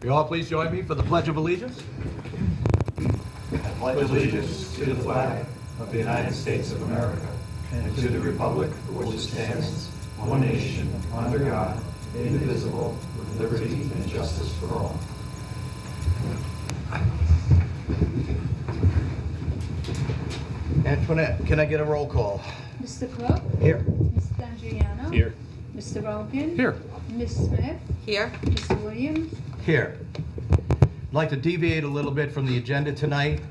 You all please join me for the Pledge of Allegiance. I pledge allegiance to the flag of the United States of America and to the republic for which it stands, one nation, under God, indivisible, with liberty and justice for all. Antoinette, can I get a roll call? Mr. Cook? Here. Mr. D'Angelo? Here. Mr. Rogan? Here. Ms. Smith? Here. Mr. Williams? Here. I'd like to deviate a little bit from the agenda tonight.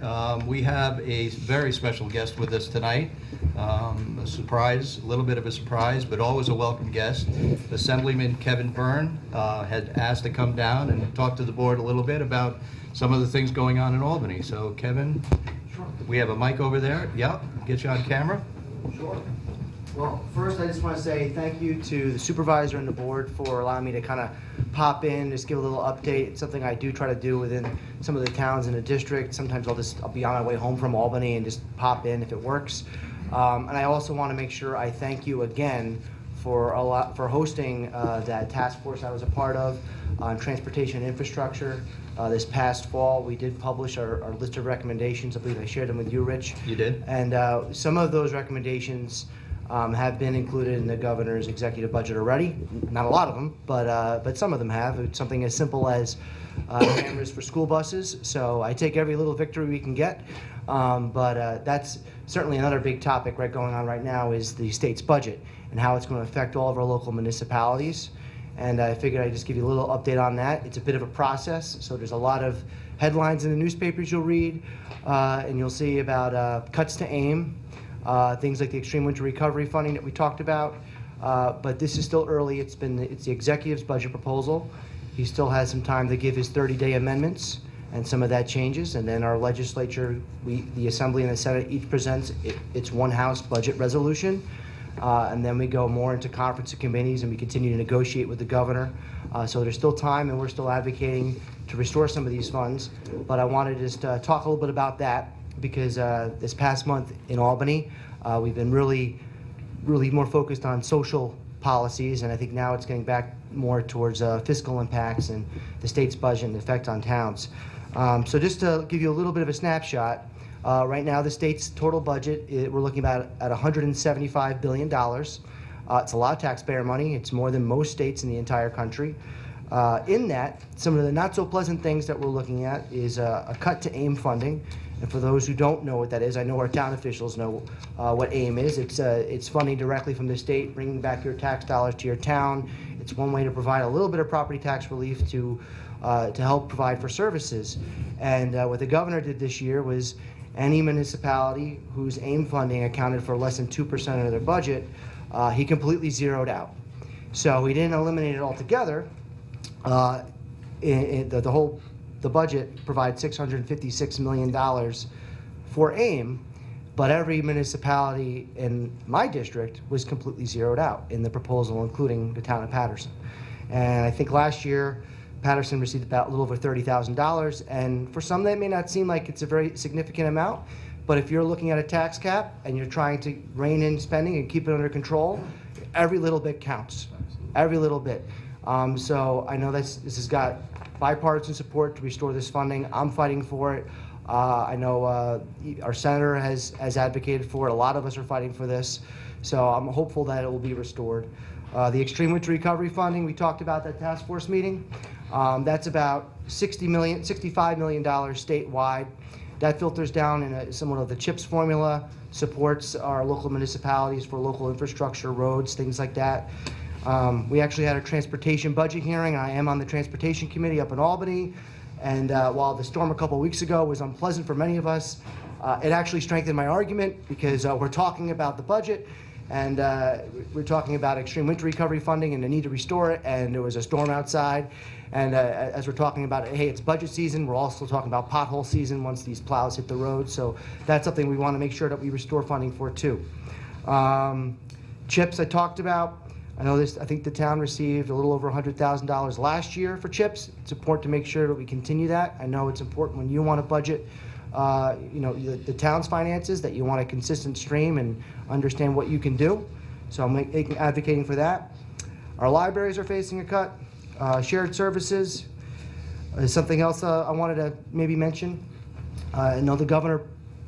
We have a very special guest with us tonight. A surprise, a little bit of a surprise, but always a welcome guest. Assemblyman Kevin Byrne had asked to come down and talk to the board a little bit about some of the things going on in Albany. So Kevin, we have a mic over there. Yep, get you on camera. Sure. Well, first I just want to say thank you to the supervisor and the board for allowing me to kind of pop in, just give a little update. It's something I do try to do within some of the towns in the district. Sometimes I'll be on my way home from Albany and just pop in if it works. And I also want to make sure I thank you again for hosting that task force I was a part of on transportation and infrastructure. This past fall, we did publish our list of recommendations. I believe I shared them with you, Rich. You did? And some of those recommendations have been included in the governor's executive budget already. Not a lot of them, but some of them have. It's something as simple as cameras for school buses. So I take every little victory we can get. But that's certainly another big topic going on right now is the state's budget and how it's going to affect all of our local municipalities. And I figured I'd just give you a little update on that. It's a bit of a process, so there's a lot of headlines in the newspapers you'll read, and you'll see about cuts to AIM, things like the extreme winter recovery funding that we talked about. But this is still early. It's the executive's budget proposal. He still has some time to give his 30-day amendments, and some of that changes. And then our legislature, the Assembly and the Senate each presents its one House budget resolution. And then we go more into conference and committees and we continue to negotiate with the governor. So there's still time and we're still advocating to restore some of these funds. But I wanted to just talk a little bit about that because this past month in Albany, we've been really more focused on social policies, and I think now it's getting back more towards fiscal impacts and the state's budget and the effect on towns. So just to give you a little bit of a snapshot, right now, the state's total budget, we're looking about at $175 billion. It's a lot of taxpayer money. It's more than most states in the entire country. In that, some of the not so pleasant things that we're looking at is a cut to AIM funding. And for those who don't know what that is, I know our town officials know what AIM is. It's funding directly from the state, bringing back your tax dollars to your town. It's one way to provide a little bit of property tax relief to help provide for services. And what the governor did this year was any municipality whose AIM funding accounted for less than 2% of their budget, he completely zeroed out. So he didn't eliminate it altogether. The budget provides $656 million for AIM, but every municipality in my district was completely zeroed out in the proposal, including the town of Patterson. And I think last year, Patterson received about a little over $30,000, and for some that may not seem like it's a very significant amount, but if you're looking at a tax cap and you're trying to rein in spending and keep it under control, every little bit counts, every little bit. So I know this has got bipartisan support to restore this funding. I'm fighting for it. I know our senator has advocated for it. A lot of us are fighting for this, so I'm hopeful that it will be restored. The extreme winter recovery funding, we talked about that task force meeting. That's about $65 million statewide. That filters down in somewhat of the CHIPS formula, supports our local municipalities for local infrastructure, roads, things like that. We actually had a transportation budget hearing. I am on the transportation committee up in Albany. And while the storm a couple weeks ago was unpleasant for many of us, it actually strengthened my argument because we're talking about the budget and we're talking about extreme winter recovery funding and the need to restore it, and there was a storm outside. And as we're talking about it, hey, it's budget season, we're also talking about pothole season once these plows hit the road. So that's something we want to make sure that we restore funding for too. CHIPS I talked about. I know I think the town received a little over $100,000 last year for CHIPS. It's important to make sure that we continue that. I know it's important when you want to budget the town's finances, that you want a consistent stream and understand what you can do. So I'm advocating for that. Our libraries are facing a cut. Shared services, Something else I wanted to maybe mention. I know the governor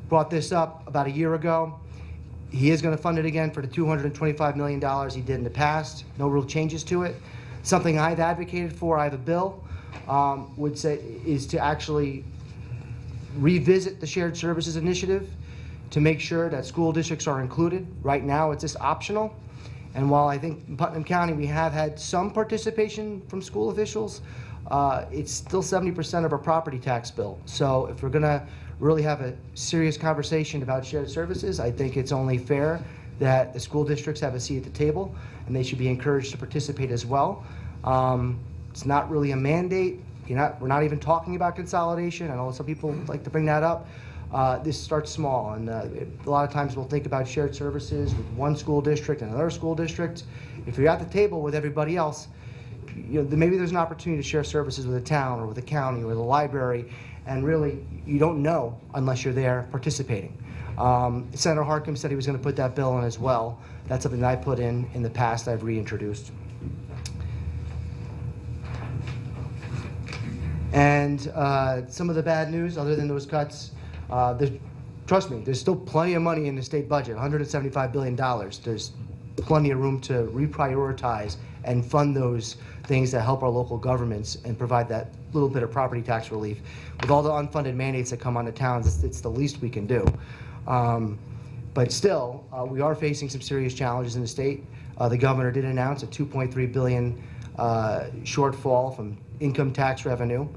brought this up about a year ago. He is going to fund it again for the $225 million he did in the past. No real changes to it. Something I've advocated for, I have a bill, would say, is to actually revisit the shared services initiative to make sure that school districts are included. Right now, it's just optional. And while I think in Putnam County we have had some participation from school officials, it's still 70% of our property tax bill. So if we're gonna really have a serious conversation about shared services, I think it's only fair that the school districts have a seat at the table, and they should be encouraged to participate as well. It's not really a mandate. We're not even talking about consolidation. I know some people like to bring that up. This starts small, and a lot of times we'll think about shared services with one school district and another school district. If you're at the table with everybody else, maybe there's an opportunity to share services with a town or with a county or with a library, and really you don't know unless you're there participating. Senator Harkin said he was going to put that bill in as well. That's something that I put in the past. I've reintroduced. And some of the bad news, other than those cuts, trust me, there's still plenty of money in the state budget, $175 billion. There's plenty of room to reprioritize and fund those things that help our local governments and provide that little bit of property tax relief. With all the unfunded mandates that come on to towns, it's the least we can do. But still, we are facing some serious challenges in the state. The governor did announce a $2.3 billion shortfall from income tax revenue.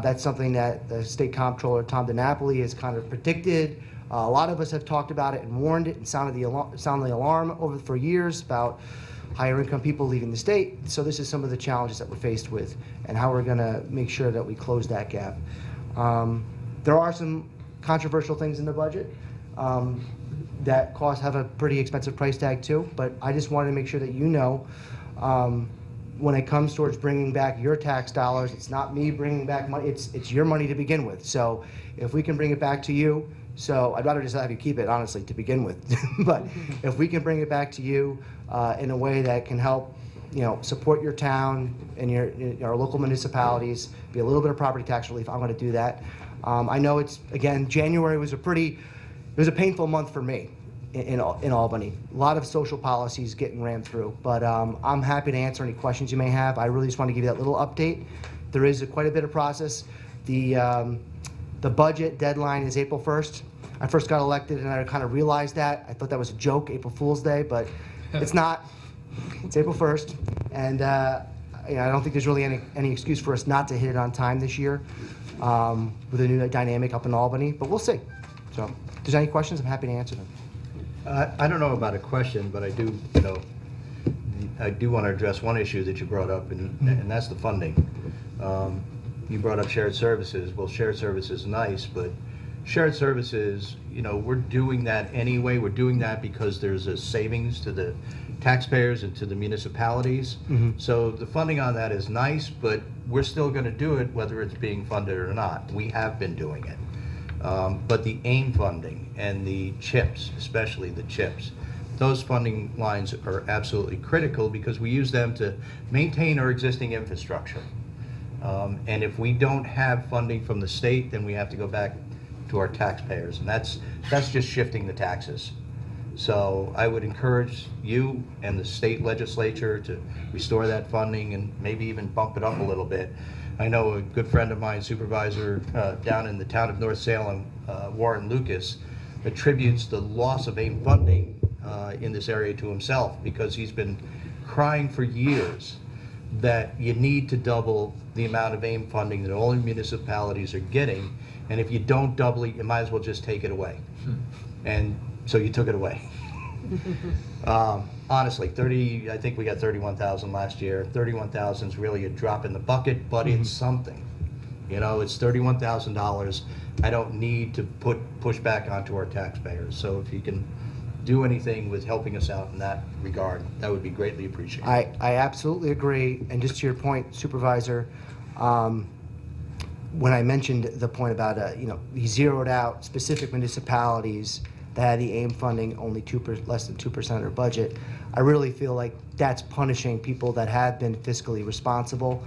That's something that the state comptroller, Tom DiNapoli, has kind of predicted. A lot of us have talked about it and warned it and sounded the alarm for years about higher income people leaving the state. So this is some of the challenges that we're faced with and how we're going to make sure that we close that gap. There are some controversial things in the budget that have a pretty expensive price tag too, but I just wanted to make sure that when it comes towards bringing back your tax dollars, it's not me bringing back money, it's your money to begin with. So if we can bring it back to you, so I'd rather just have you keep it, honestly, to begin with. But if we can bring it back to you in a way that can help, support your town and your local municipalities, be a little bit of property tax relief, I'm going to do that. I know January was it was a painful month for me in Albany. A lot of social policies getting ran through, but I'm happy to answer any questions you may have. I really just want to give you that little update. There is quite a bit of process. The budget deadline is April 1st. I first got elected and I kind of realized that. I thought that was a joke, April Fool's Day, but it's not. It's April 1st, and I don't think there's really any excuse for us not to hit it on time this year with a new dynamic up in Albany, but we'll see. So if there's any questions, I'm happy to answer them. I don't know about a question, but I do want to address one issue that you brought up, and that's the funding. You brought up shared services. Well, shared services is nice, but shared services, we're doing that anyway. We're doing that because there's a savings to the taxpayers and to the municipalities. Mm-hmm. So the funding on that is nice, but we're still going to do it whether it's being funded or not. We have been doing it. But the AIM funding and the CHIPS, especially the CHIPS, those funding lines are absolutely critical because we use them to maintain our existing infrastructure. And if we don't have funding from the state, then we have to go back to our taxpayers, and that's just shifting the taxes. So I would encourage you and the state legislature to restore that funding and maybe even bump it up a little bit. I know a good friend of mine, supervisor down in the town of North Salem, Warren Lucas, attributes the loss of AIM funding in this area to himself because he's been crying for years that you need to double the amount of AIM funding that all the municipalities are getting, and if you don't double it, you might as well just take it away. And so you took it away. Honestly, I think we got 31,000 last year. 31,000 is really a drop in the bucket, but it's something. It's $31,000. I don't need to push back onto our taxpayers. So if you can do anything with helping us out in that regard, that would be greatly appreciated. I absolutely agree. And just to your point, Supervisor, when I mentioned the point about, he zeroed out specific municipalities that had the AIM funding only less than 2% of their budget, I really feel like that's punishing people that have been fiscally responsible.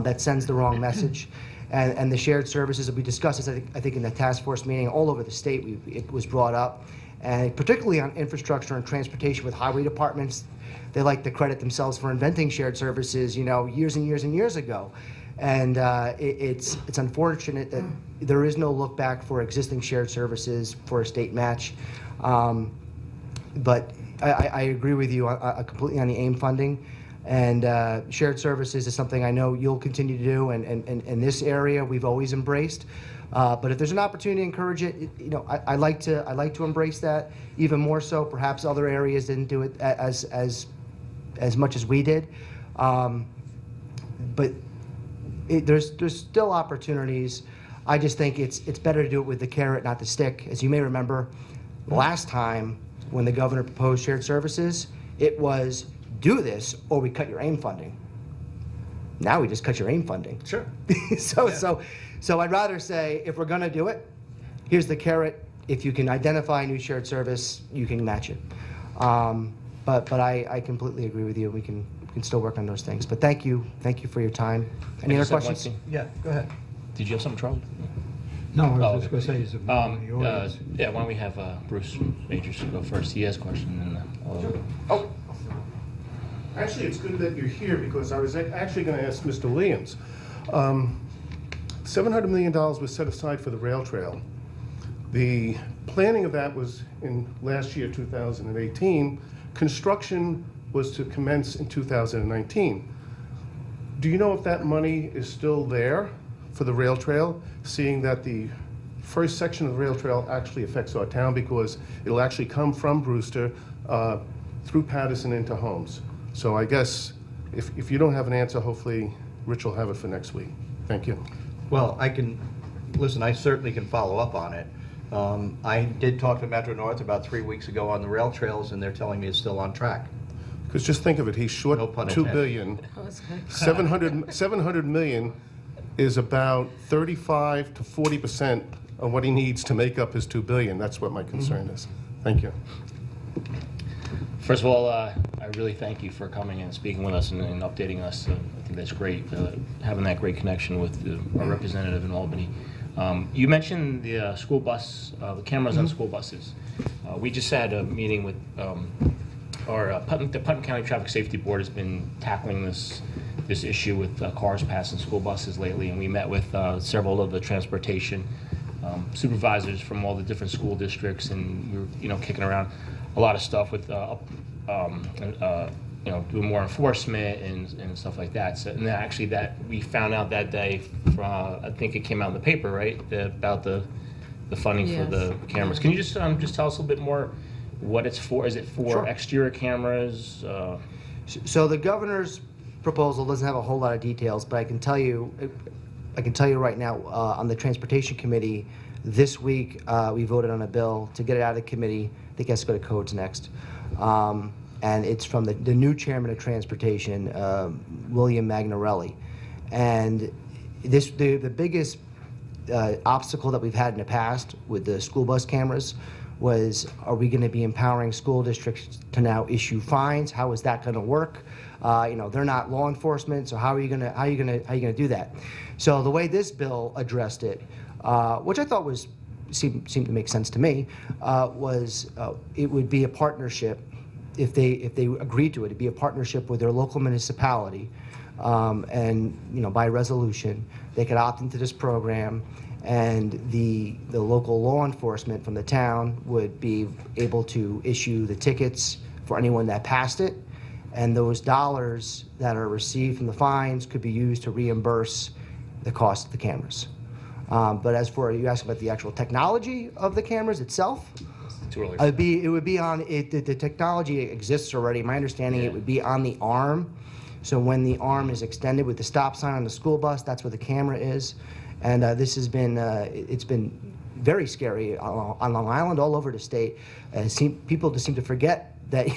That sends the wrong message. And the shared services that we discussed, this, I think in the task force meeting all over the state, it was brought up. And particularly on infrastructure and transportation with highway departments, they like to credit themselves for inventing shared services, years and years and years ago. And it's unfortunate that there is no look back for existing shared services for a state match. But I agree with you completely on the AIM funding. And shared services is something I know you'll continue to do, and in this area we've always embraced. But if there's an opportunity to encourage it, I like to embrace that even more so. Perhaps other areas didn't do it as much as we did. But there's still opportunities. I just think it's better to do it with the carrot, not the stick. As you may remember, last time when the governor proposed shared services, it was do this or we cut your AIM funding. Now we just cut your AIM funding. Sure. So I'd rather say, if we're going to do it, here's the carrot. If you can identify a new shared service, you can match it. But I completely agree with you. We can still work on those things. But thank you for your time. Any other questions? Yeah, go ahead. Did you have something, Charlie? No, I was just going to say, is it the audience? Yeah, why don't we have Bruce Majors go first? He has a question. Oh, actually, it's good that you're here because I was actually going to ask Mr. Williams. $700 million was set aside for the rail trail. The planning of that was in last year, 2018. Construction was to commence in 2019. Do you know if that money is still there for the rail trail, seeing that the first section of the rail trail actually affects our town because it'll actually come from Brewster through Patterson into Holmes? So I guess if you don't have an answer, hopefully Rich will have it for next week. Thank you. Well, I certainly can follow up on it. I did talk to Metro North about 3 weeks ago on the rail trails, and they're telling me it's still on track. Because just think of it, he's short No pun $2 intended. billion. 700 million is about 35 to 40% of what he needs to make up his $2 billion. That's what my concern is. Thank you. First of all, I really thank you for coming and speaking with us and updating us. I think that's great, having that great connection with our representative in Albany. You mentioned the school bus, the cameras on school buses. We just had a meeting with the Putnam County Traffic Safety Board has been tackling this issue with cars passing school buses lately, and we met with several of the transportation supervisors from all the different school districts, and we were kicking around a lot of stuff with doing more enforcement and stuff like that. So, and actually, that we found out that day from I think it came out in the paper, right, about the funding for the cameras. Can you just tell us a little bit more what it's for? Is it for Sure. exterior cameras? So the governor's proposal doesn't have a whole lot of details, but I can tell you right now, on the transportation committee this week, we voted on a bill to get it out of the committee. I think it has to go to codes next. And it's from the new chairman of transportation, William Magnarelli. And the biggest obstacle that we've had in the past with the school bus cameras was, are we going to be empowering school districts to now issue fines? How is that going to work? They're not law enforcement, so how are you going to do that? So the way this bill addressed it, which I thought seemed to make sense to me, was it would be a partnership. If they agreed to it, it'd be a partnership with their local municipality, and by resolution they could opt into this program, and the local law enforcement from the town would be able to issue the tickets for anyone that passed it, and those dollars that are received from the fines could be used to reimburse the cost of the cameras. But as for you asking about the actual technology of the cameras itself, Too early. it would be on it. The technology exists already. My understanding, it would be on the arm. So when the arm is extended with the stop sign on the school bus, that's where the camera is. And this has been it's been very scary on Long Island, all over the state. People just seem to forget that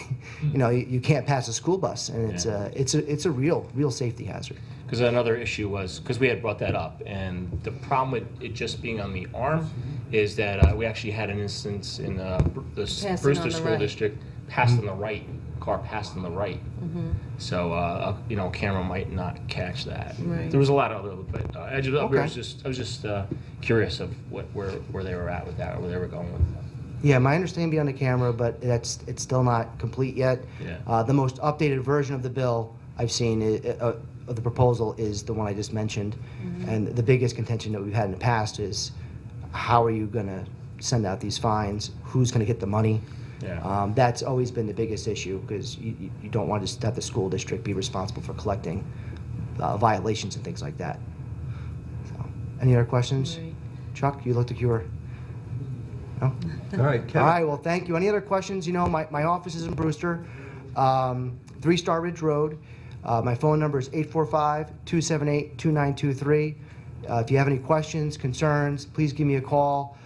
you can't pass a school bus, and it's a real safety hazard. Because another issue was, because we had brought that up, and the problem with it just being on the arm is that we actually had an instance in the Brewster School District passed on the right car passed on the right. So, a camera might not catch that. Right. There was a lot of other, but I Okay. was just curious of where they were at with that, or where they were going with that. Yeah, my understanding beyond the camera, but it's still not complete yet. Yeah. The most updated version of the bill I've seen of the proposal is the one I just mentioned. And the biggest contention that we've had in the past is how are you going to send out these fines? Who's going to get the money? Yeah. That's always been the biggest issue because you don't want to have the school district be responsible for collecting violations and things like that. So, any other questions? Right. Chuck, you looked like you were... No? All right, Kevin. All right, well, thank you. Any other questions? You know, my office is in Brewster, 3 Star Ridge Road. My phone number is 845-278-2923. If you have any questions, concerns, please give me a call.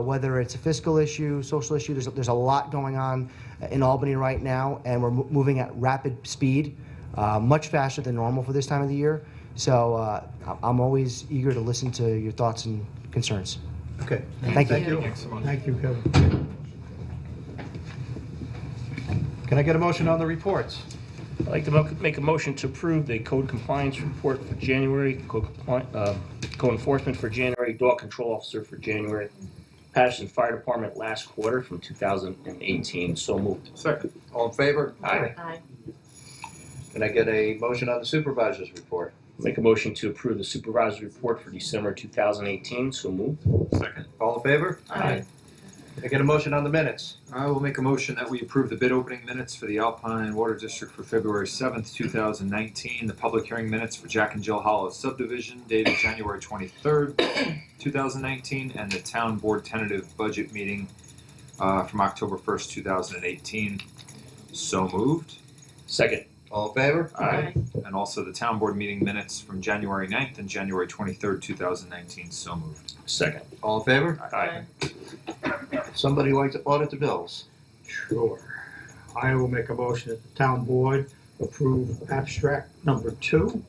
Whether it's a fiscal issue, social issue, there's a lot going on in Albany right now, and we're moving at rapid speed, much faster than normal for this time of the year. So I'm always eager to listen to your thoughts and concerns. Okay. Thank you. Thank you. Thank you, Kevin. Can I get a motion on the reports? I'd like to make a motion to approve the code compliance report for January, code enforcement for January, dog control officer for January, Patterson Fire Department last quarter from 2018. So moved. Second. All in favor? Aye. Aye. Can I get a motion on the supervisor's report? Make a motion to approve the supervisor's report for December 2018. So moved. Second. All in favor? Aye. Can I get a motion on the minutes? I will make a motion that we approve the bid opening minutes for the Alpine Water District for February 7th, 2019, the public hearing minutes for Jack and Jill Hollow subdivision dated January 23rd, 2019, and the town board tentative budget meeting from October 1st, 2018. So moved. Second. All in favor? Aye. And also the town board meeting minutes from January 9th and January 23rd, 2019. So moved. Second. All in favor? Aye. Somebody like to audit the bills? Sure. I will make a motion that the town board approve abstract number 2,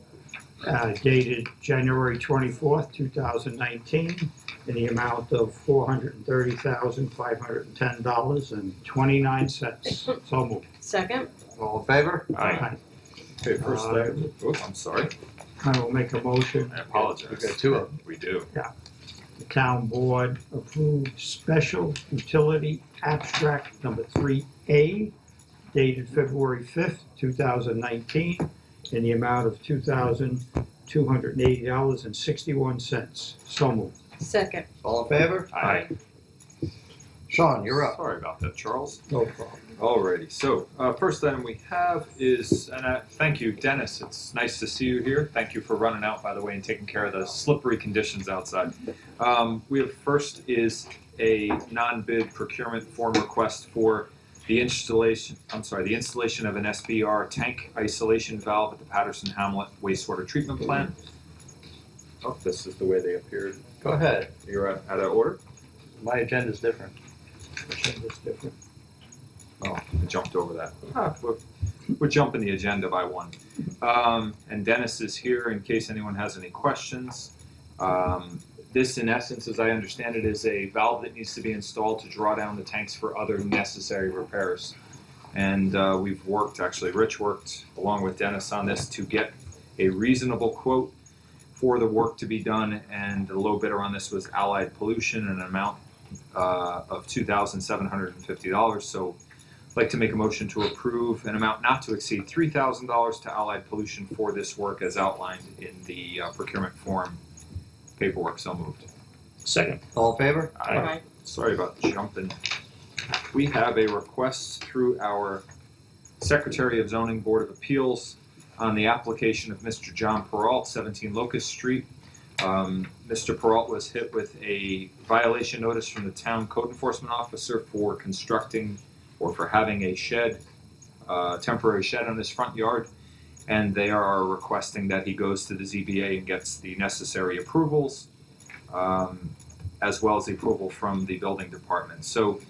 dated January 24th, 2019, in the amount of $430,510.29. So moved. Second. All in favor? Aye. Okay, first, I'm sorry. I will make a motion I apologize. We've got 2 of them. We do. the town board approve special utility abstract number 3A dated February 5th, 2019, in the amount of $280.61. So moved. Second. All in favor? Aye. Sean, you're up. Sorry about that, Charles. No problem. Alrighty, so first item we have is, and thank you, Dennis. It's nice to see you here. Thank you for running out, by the way, and taking care of the slippery conditions outside. We have first is a non-bid procurement form request for the installation of an SBR tank isolation valve at the Patterson Hamlet wastewater treatment plant. Oh, this is the way they appeared. Go ahead. You're out of order? My agenda's different. It's different. Oh, I jumped over that. We're jumping the agenda by one. And Dennis is here in case anyone has any questions. This, in essence, as I understand it, is a valve that needs to be installed to draw down the tanks for other necessary repairs. And we've worked, actually, Rich worked along with Dennis on this to get a reasonable quote for the work to be done. And the low bidder on this was Allied Pollution, an amount of $2,750. So I'd like to make a motion to approve an amount not to exceed $3,000 to Allied Pollution for this work as outlined in the procurement form paperwork. So moved. Second. All in favor? Aye. Sorry about jumping. We have a request through our Secretary of Zoning Board of Appeals on the application of Mr. John Peralt, 17 Locust Street. Mr. Peralt was hit with a violation notice from the town code enforcement officer for constructing or for having a shed, temporary shed on his front yard, and they are requesting that he goes to the ZBA and gets the necessary approvals, as well as the approval from the building department. So,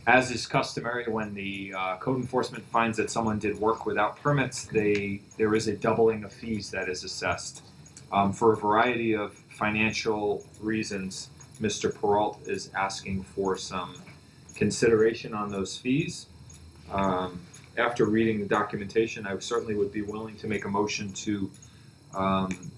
as is customary, when the code enforcement finds that someone did work without permits, there is a doubling of fees that is assessed. For a variety of financial reasons, Mr. Peralt is asking for some consideration on those fees. after reading the documentation, I certainly would be willing to make a motion to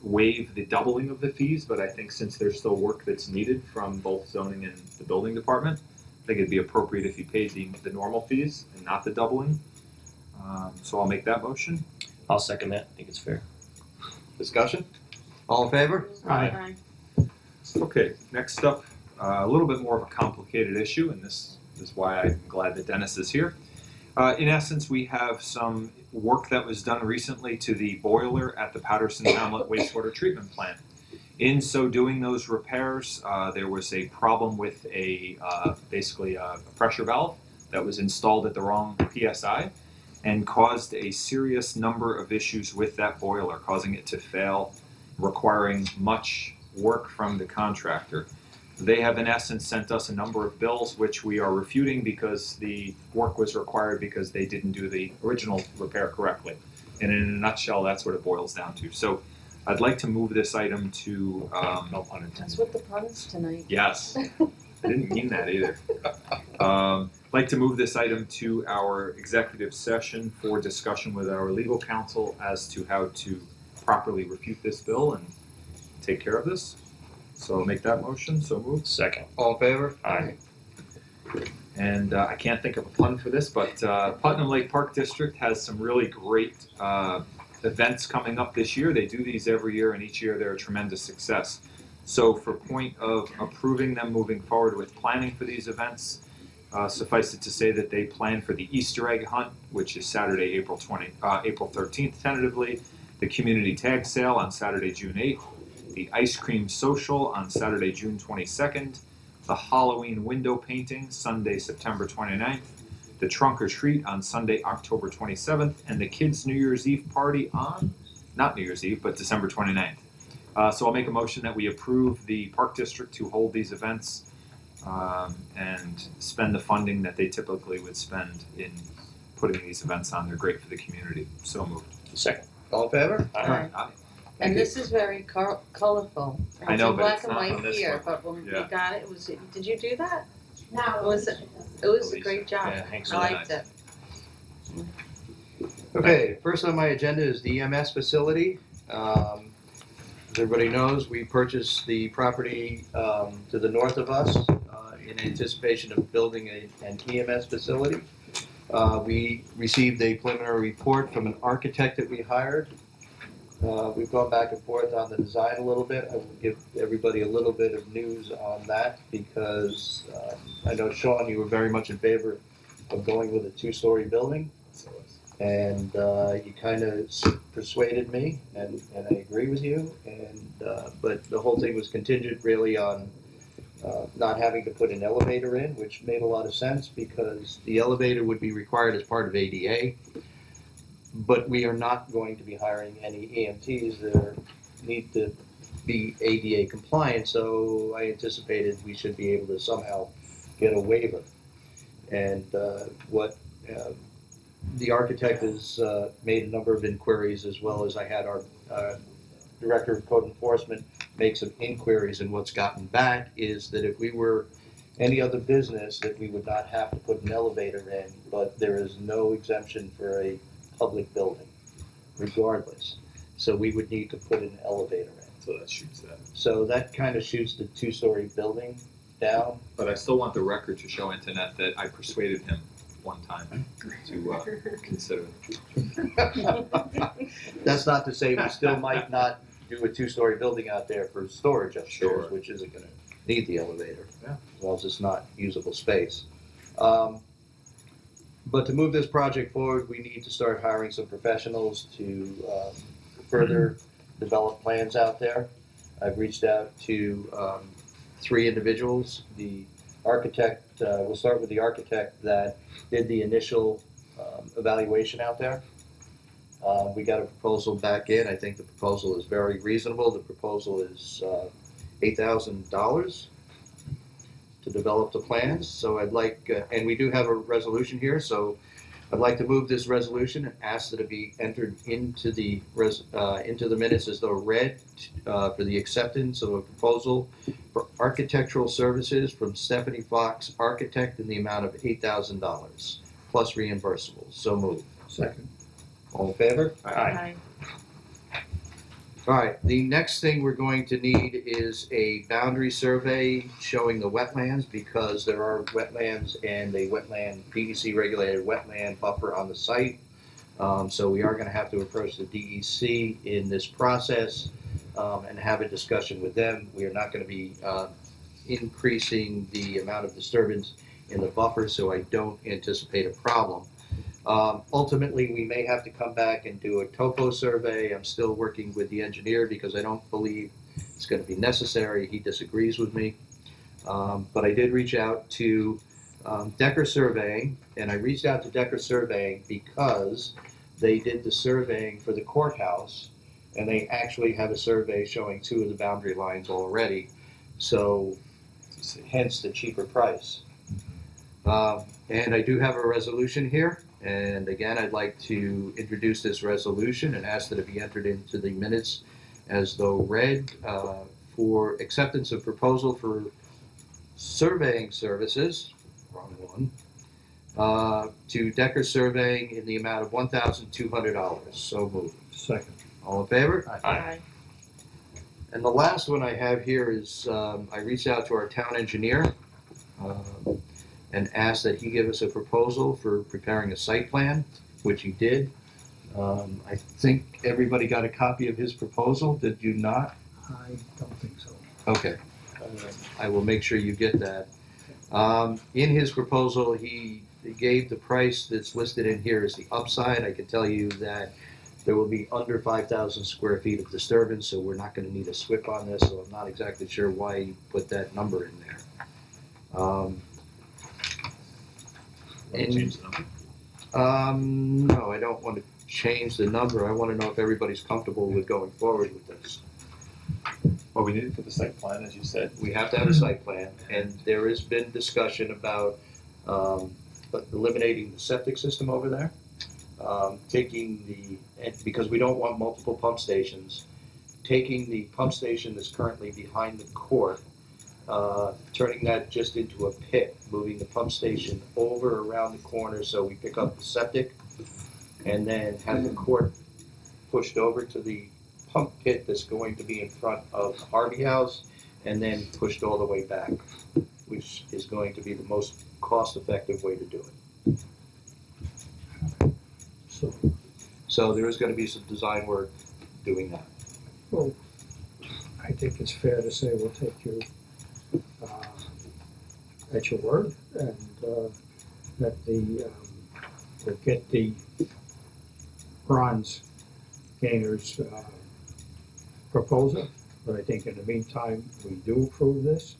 waive the doubling of the fees, but I think since there's still work that's needed from both zoning and the building department, I think it'd be appropriate if you paid the normal fees and not the doubling. So I'll make that motion. I'll second that. I think it's fair. Discussion? All in favor? Aye. Okay, next up, a little bit more of a complicated issue, and this is why I'm glad that Dennis is here. In essence, we have some work that was done recently to the boiler at the Patterson Hamlet wastewater treatment plant. In so doing those repairs, there was a problem with basically a pressure valve that was installed at the wrong PSI and caused a serious number of issues with that boiler, causing it to fail, requiring much work from the contractor. They have in essence sent us a number of bills which we are refuting because the work was required because they didn't do the original repair correctly. And in a nutshell, that's what it boils down to. So I'd like to move this item to, No pun That's intended. what the pun is tonight. yes, I didn't mean that either. Like to move this item to our executive session for discussion with our legal counsel as to how to properly refute this bill and take care of this. So I'll make that motion, so moved. Second. All in favor? Aye. And I can't think of a pun for this, but Putnam Lake Park District has some really great events coming up this year. They do these every year, and each year they're a tremendous success. So for point of approving them moving forward with planning for these events, suffice it to say that they plan for the Easter egg hunt, which is Saturday, April 13th tentatively, the community tag sale on Saturday, June 8th, the ice cream social on Saturday, June 22nd, the Halloween window painting Sunday, September 29th, the trunk or treat on Sunday, October 27th, and the kids' New Year's Eve party on, not New Year's Eve, but December 29th. So I'll make a motion that we approve the Park District to hold these events and spend the funding that they typically would spend in putting these events on. They're great for the community. So moved. Second. All in favor? Aye. Aye. And this is very colorful. I know, It's in but black it's and not on white this here, one. but when we Yeah. got it, did you do that? No. It was a great job. Yeah, Hank's I really liked nice. it. Okay, first on my agenda is the EMS facility. As everybody knows, we purchased the property to the north of us in anticipation of building an EMS facility. We received a preliminary report from an architect that we hired. We've gone back and forth on the design a little bit. I will give everybody a little bit of news on that because I know, Sean, you were very much in favor of going with a two-story building. And you kind of persuaded me, and I agree with you. But the whole thing was contingent really on not having to put an elevator in, which made a lot of sense because the elevator would be required as part of ADA. But we are not going to be hiring any EMTs that need to be ADA compliant, so I anticipated we should be able to somehow get a waiver. And the architect has made a number of inquiries, as well as I had our Director of Code Enforcement make some inquiries, and what's gotten back is that if we were any other business, that we would not have to put an elevator in, but there is no exemption for a public building, regardless. So we would need to put an elevator in. So that shoots that. So that kind of shoots the two-story building down. But I still want the record to show Internet that I persuaded him one time to consider. That's not to say we still might not do a two-story building out there for storage upstairs, Sure. which isn't gonna need the elevator. Yeah. As long as it's not usable space. But to move this project forward, we need to start hiring some professionals to further develop plans out there. I've reached out to 3 individuals. The architect, we'll start with the architect that did the initial evaluation out there. We got a proposal back in. I think the proposal is very reasonable. The proposal is $8,000 to develop the plans. So I'd like, and we do have a resolution here, so I'd like to move this resolution and ask that it be entered into the minutes as though read for the acceptance of a proposal for architectural services from Stephanie Fox Architect in the amount of $8,000 plus reimbursables. So moved. Second. All in favor? Aye. All right, the next thing we're going to need is a boundary survey showing the wetlands, because there are wetlands and a wetland, DEC regulated wetland buffer on the site. So we are gonna have to approach the DEC in this process, and have a discussion with them. We are not gonna be, increasing the amount of disturbance in the buffer, so I don't anticipate a problem. Ultimately, we may have to come back and do a topo survey. I'm still working with the engineer because I don't believe it's gonna be necessary. He disagrees with me. But I did reach out to Decker Surveying, and I reached out to Decker Surveying because they did the surveying for the courthouse, and they actually have a survey showing 2 of the boundary lines already, so hence the cheaper price. And I do have a resolution here, and again, I'd like to introduce this resolution and ask that it be entered into the minutes as though read, for acceptance of proposal for surveying services, wrong one, to Decker Surveying in the amount of $1,200. So moved. Second. All in favor? Aye. And the last one I have here is, I reached out to our town engineer, and asked that he give us a proposal for preparing a site plan, which he did. I think everybody got a copy of his proposal, did you not? I don't think so. Okay, I will make sure you get that. In his proposal, he gave the price that's listed in here as the upside. I can tell you that there will be under 5,000 square feet of disturbance, so we're not gonna need a SWIP on this, so I'm not exactly sure why he put that number in there. Change the number. No, I don't want to change the number. I want to know if everybody's comfortable with going forward with this. Well, we need it for the site plan, as you said. We have to have a site plan, and there has been discussion about eliminating the septic system over there. Because we don't want multiple pump stations, taking the pump station that's currently behind the court, turning that just into a pit, moving the pump station over around the corner so we pick up the septic, and then have the court pushed over to the pump pit that's going to be in front of Harvey House, and then pushed all the way back, which is going to be the most cost-effective way to do it. So there is going to be some design work doing that. Well, I think it's fair to say we'll take you at your word, and that we'll get the bronze gainers proposal. But I think in the meantime, we do approve this,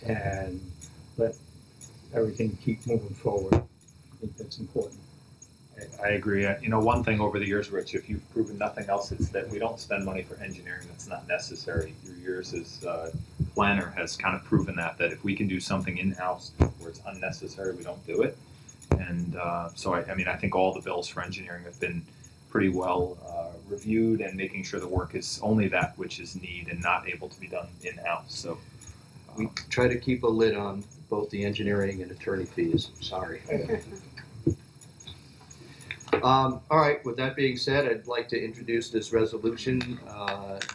and let everything keep moving forward. I think that's important. I agree. You know, one thing over the years, Rich, if you've proven nothing else, it's that we don't spend money for engineering that's not necessary. Your years as planner has kind of proven that if we can do something in-house where it's unnecessary, we don't do it. And so, I mean, I think all the bills for engineering have been pretty well reviewed, and making sure the work is only that which is need and not able to be done in-house. So We try to keep a lid on both the engineering and attorney fees. Sorry. All right, with that being said, I'd like to introduce this resolution,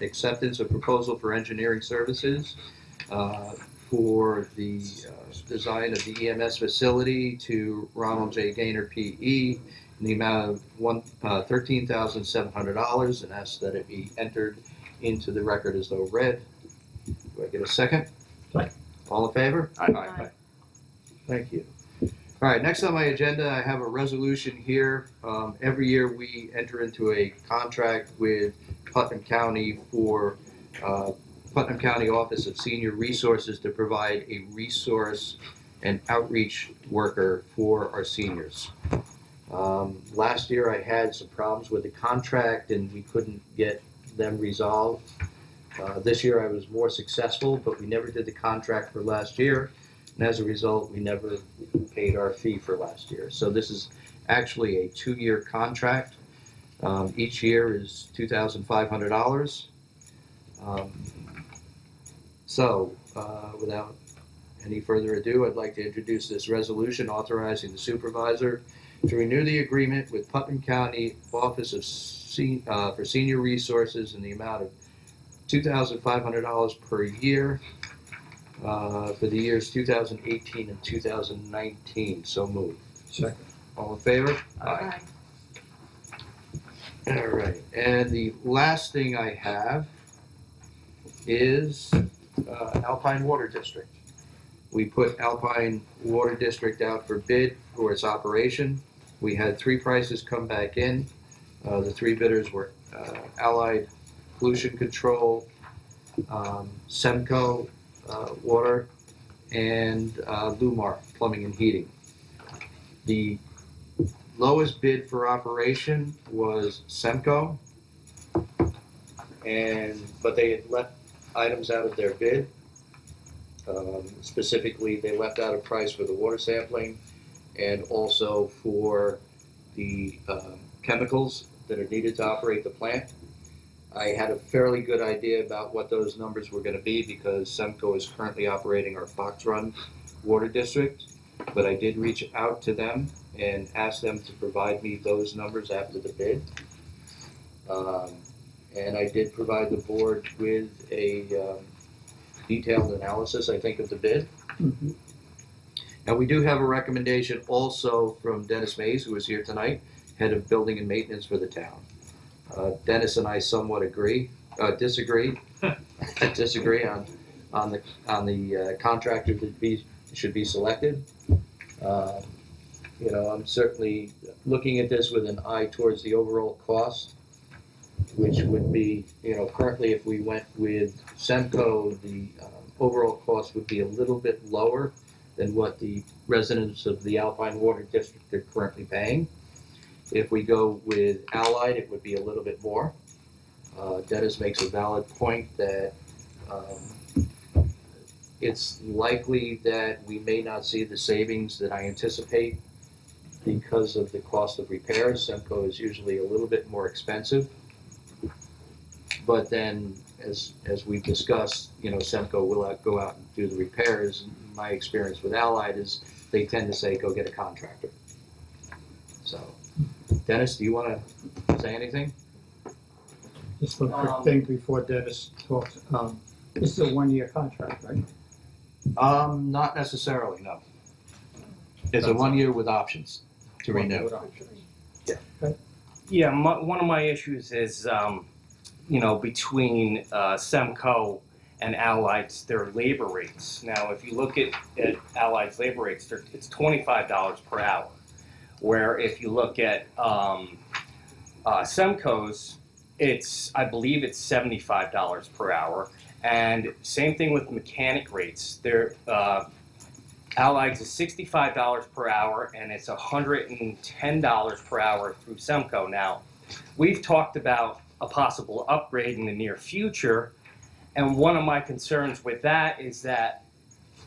acceptance of proposal for engineering services for the design of the EMS facility to Ronald J. Gaynor, P.E., in the amount of $13,700, and ask that it be entered into the record as though read. Do I get a second? Second. All in favor? Aye. Thank you. All right, next on my agenda, I have a resolution here. Every year we enter into a contract with Putnam County for Putnam County Office of Senior Resources to provide a resource and outreach worker for our seniors. Last year I had some problems with the contract and we couldn't get them resolved. This year I was more successful, but we never did the contract for last year. And as a result, we never paid our fee for last year. So this is actually a 2-year contract. Each year is $2,500. Without any further ado, I'd like to introduce this resolution authorizing the supervisor to renew the agreement with Putnam County Office of for Senior Resources in the amount of $2,500 per year for the years 2018 and 2019. So moved. Second. All in favor? Aye. All right, and the last thing I have is Alpine Water District. We put Alpine Water District out for bid for its operation. We had 3 prices come back in. The 3 bidders were Allied Pollution Control, Semco Water, and Lumar Plumbing and Heating. The lowest bid for operation was Semco, but they had left items out of their bid. Specifically, they left out a price for the water sampling and also for the chemicals that are needed to operate the plant. I had a fairly good idea about what those numbers were going to be because Semco is currently operating our Fox Run Water District, but I did reach out to them and ask them to provide me those numbers after the bid. And I did provide the board with a detailed analysis, I think, of the bid. Mhm. Now, we do have a recommendation also from Dennis Mays, who is here tonight, head of building and maintenance for the town. Dennis and I somewhat disagree on the contractor that should be selected. I'm certainly looking at this with an eye towards the overall cost, which would be, currently if we went with Semco, the overall cost would be a little bit lower than what the residents of the Alpine Water District are currently paying. If we go with Allied, it would be a little bit more. Dennis makes a valid point that it's likely that we may not see the savings that I anticipate because of the cost of repairs. Semco is usually a little bit more expensive. But then, as we've discussed, Semco will go out and do the repairs. My experience with Allied is they tend to say, go get a contractor. So, Dennis, do you want to say anything? Just one quick thing before Dennis talks. This is a 1-year contract, right? Not necessarily, no. It's a 1 year with options to renew. Yeah, one of my issues is, between Semco and Allied's, their labor rates. Now, if you look at Allied's labor rates, it's $25 per hour. Where if you look at Semco's, I believe it's $75 per hour. And same thing with mechanic rates. Allied's is $65 per hour, and it's $110 per hour through Semco. Now, we've talked about a possible upgrade in the near future, and one of my concerns with that is that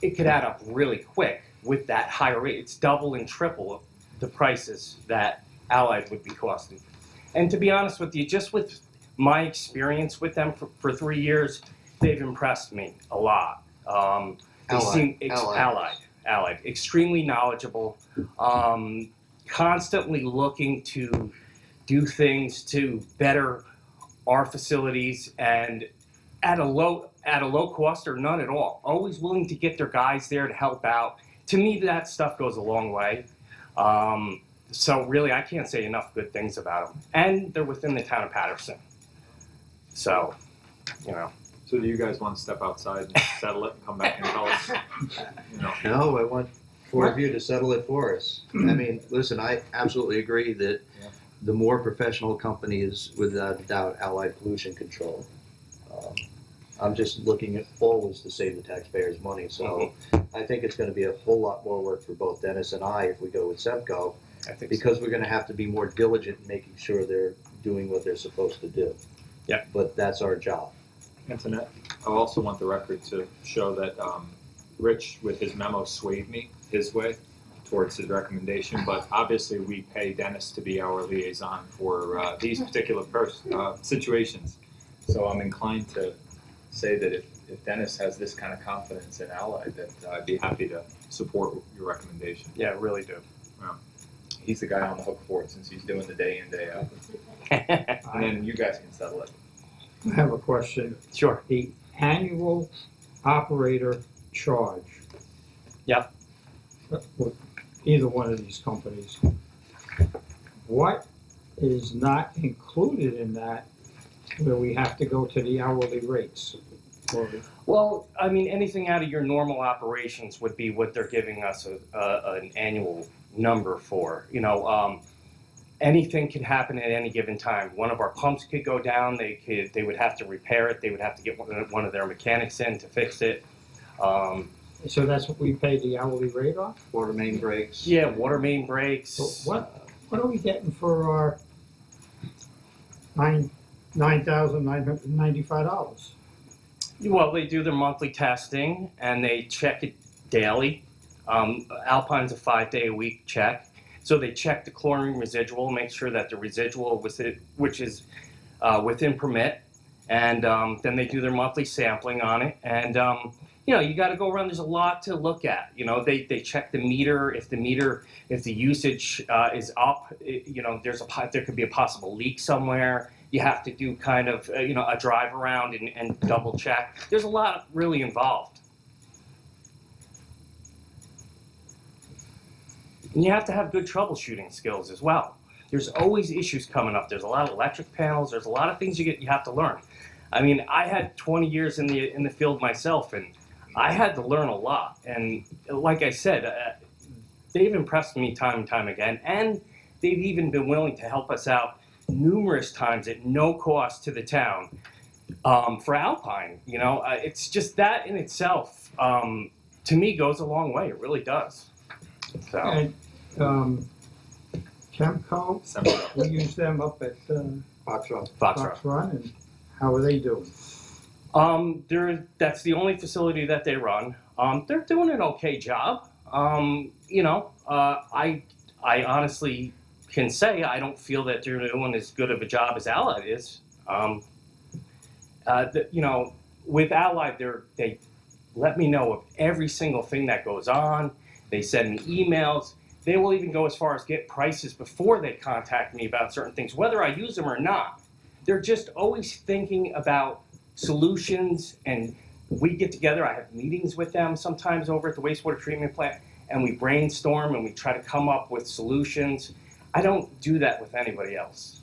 it could add up really quick with that higher rate. It's double and triple the prices that Allied would be costing. And to be honest with you, just with my experience with them for 3 years, they've impressed me a lot. They seem Allied, extremely knowledgeable, constantly looking to do things to better our facilities and at a low cost or none at all. Always willing to get their guys there to help out. To me, that stuff goes a long way. So really, I can't say enough good things about them. And they're within the town of Patterson. So, So do you guys want to step outside and settle it and come back and tell us? No, I want 4 of you to settle it for us. I mean, listen, I absolutely agree that the more professional company is, without a doubt, Allied Pollution Control. I'm just looking at always to save the taxpayers' money, so I think it's going to be a whole lot more work for both Dennis and I if we go with Semco, because we're going to have to be more diligent in making sure they're doing what they're supposed to do. Yeah. But that's our job. Antoinette, I also want the record to show that Rich, with his memo, swayed me his way towards his recommendation, but obviously we pay Dennis to be our liaison for these particular situations. So I'm inclined to say that if Dennis has this kind of confidence in Allied, that I'd be happy to support your recommendation. yeah, really do. he's the guy on the hook for it since he's doing the day in, day out. And then you guys can settle it. I have a question. Sure. The annual operator charge. Yep. With either one of these companies, what is not included in that where we have to go to the hourly rates? Or Well, I mean, anything out of your normal operations would be what they're giving us an annual number for. Anything could happen at any given time. One of our pumps could go down. They would have to repair it. They would have to get one of their mechanics in to fix it. So that's what we pay the hourly rate on? Water main breaks. Yeah, water main breaks. So what are we getting for our $9,995? Well, they do their monthly testing and they check it daily. Alpine's a 5-day-a-week check. So they check the chlorine residual, make sure that the residual, which is within permit, and then they do their monthly sampling on it. And you got to go around. There's a lot to look at. They check the meter. If the usage is up, there could be a possible leak somewhere. You have to do kind of a drive around and double check. There's a lot really involved. And you have to have good troubleshooting skills as well. There's always issues coming up. There's a lot of electric panels. There's a lot of things you have to learn. I mean, I had 20 years in the field myself, and I had to learn a lot. And like I said, they've impressed me time and time again, and they've even been willing to help us out numerous times at no cost to the town for Alpine. It's just that in itself, to me, goes a long way. It really does. So. And Chemco, we use them up at Fox Run, and how are they doing? That's the only facility that they run. They're doing an okay job. I honestly can say I don't feel that they're doing as good of a job as Allied is. With Allied, they let me know of every single thing that goes on. They send me emails. They will even go as far as get prices before they contact me about certain things, whether I use them or not. They're just always thinking about solutions, and we get together. I have meetings with them sometimes over at the wastewater treatment plant, and we brainstorm and we try to come up with solutions. I don't do that with anybody else.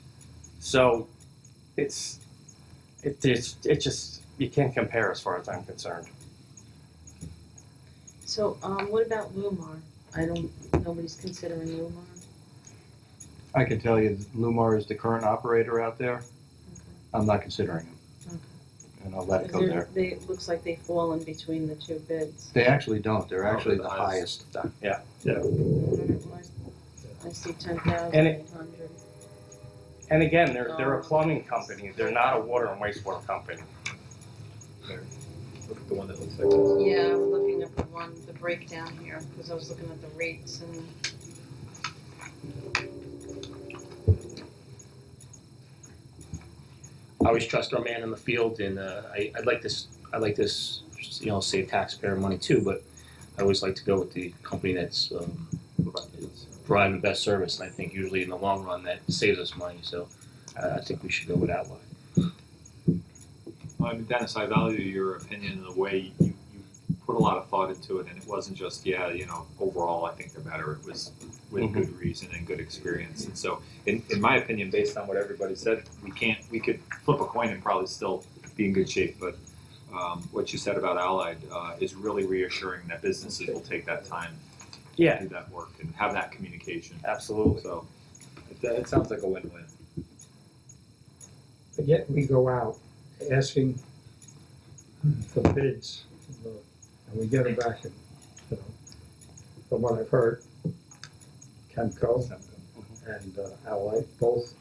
So it's just, you can't compare as far as I'm concerned. So, what about Lumar? Nobody's considering Lumar. I can tell you that Lumar is the current operator out there. Okay. I'm not considering him. Okay. And I'll let it go there. It looks like they fall in between the two bids. They actually don't. They're actually the highest. Yeah. I see 10,800. And again, they're a plumbing company. They're not a water and wastewater company. Look at the one that looks like this. Yeah, I'm looking at the breakdown here, because I was looking at the rates and. I always trust our man in the field, and I like this, save taxpayer money too, but I always like to go with the company that's providing the best service, and I think usually in the long run that saves us money, so I think we should go with Allied. Well, I mean, Dennis, I value your opinion and the way you put a lot of thought into it, and it wasn't just, overall I think they're better. It was with good reason and good experience. And so, in my opinion, based on what everybody said, we could flip a coin and probably still be in good shape. But what you said about Allied is really reassuring that businesses will take that time to do that work and have that communication. Absolutely. So, it sounds like a win-win. But yet we go out asking for bids, and we get them back, and, from what I've heard, Chemco and Allied, both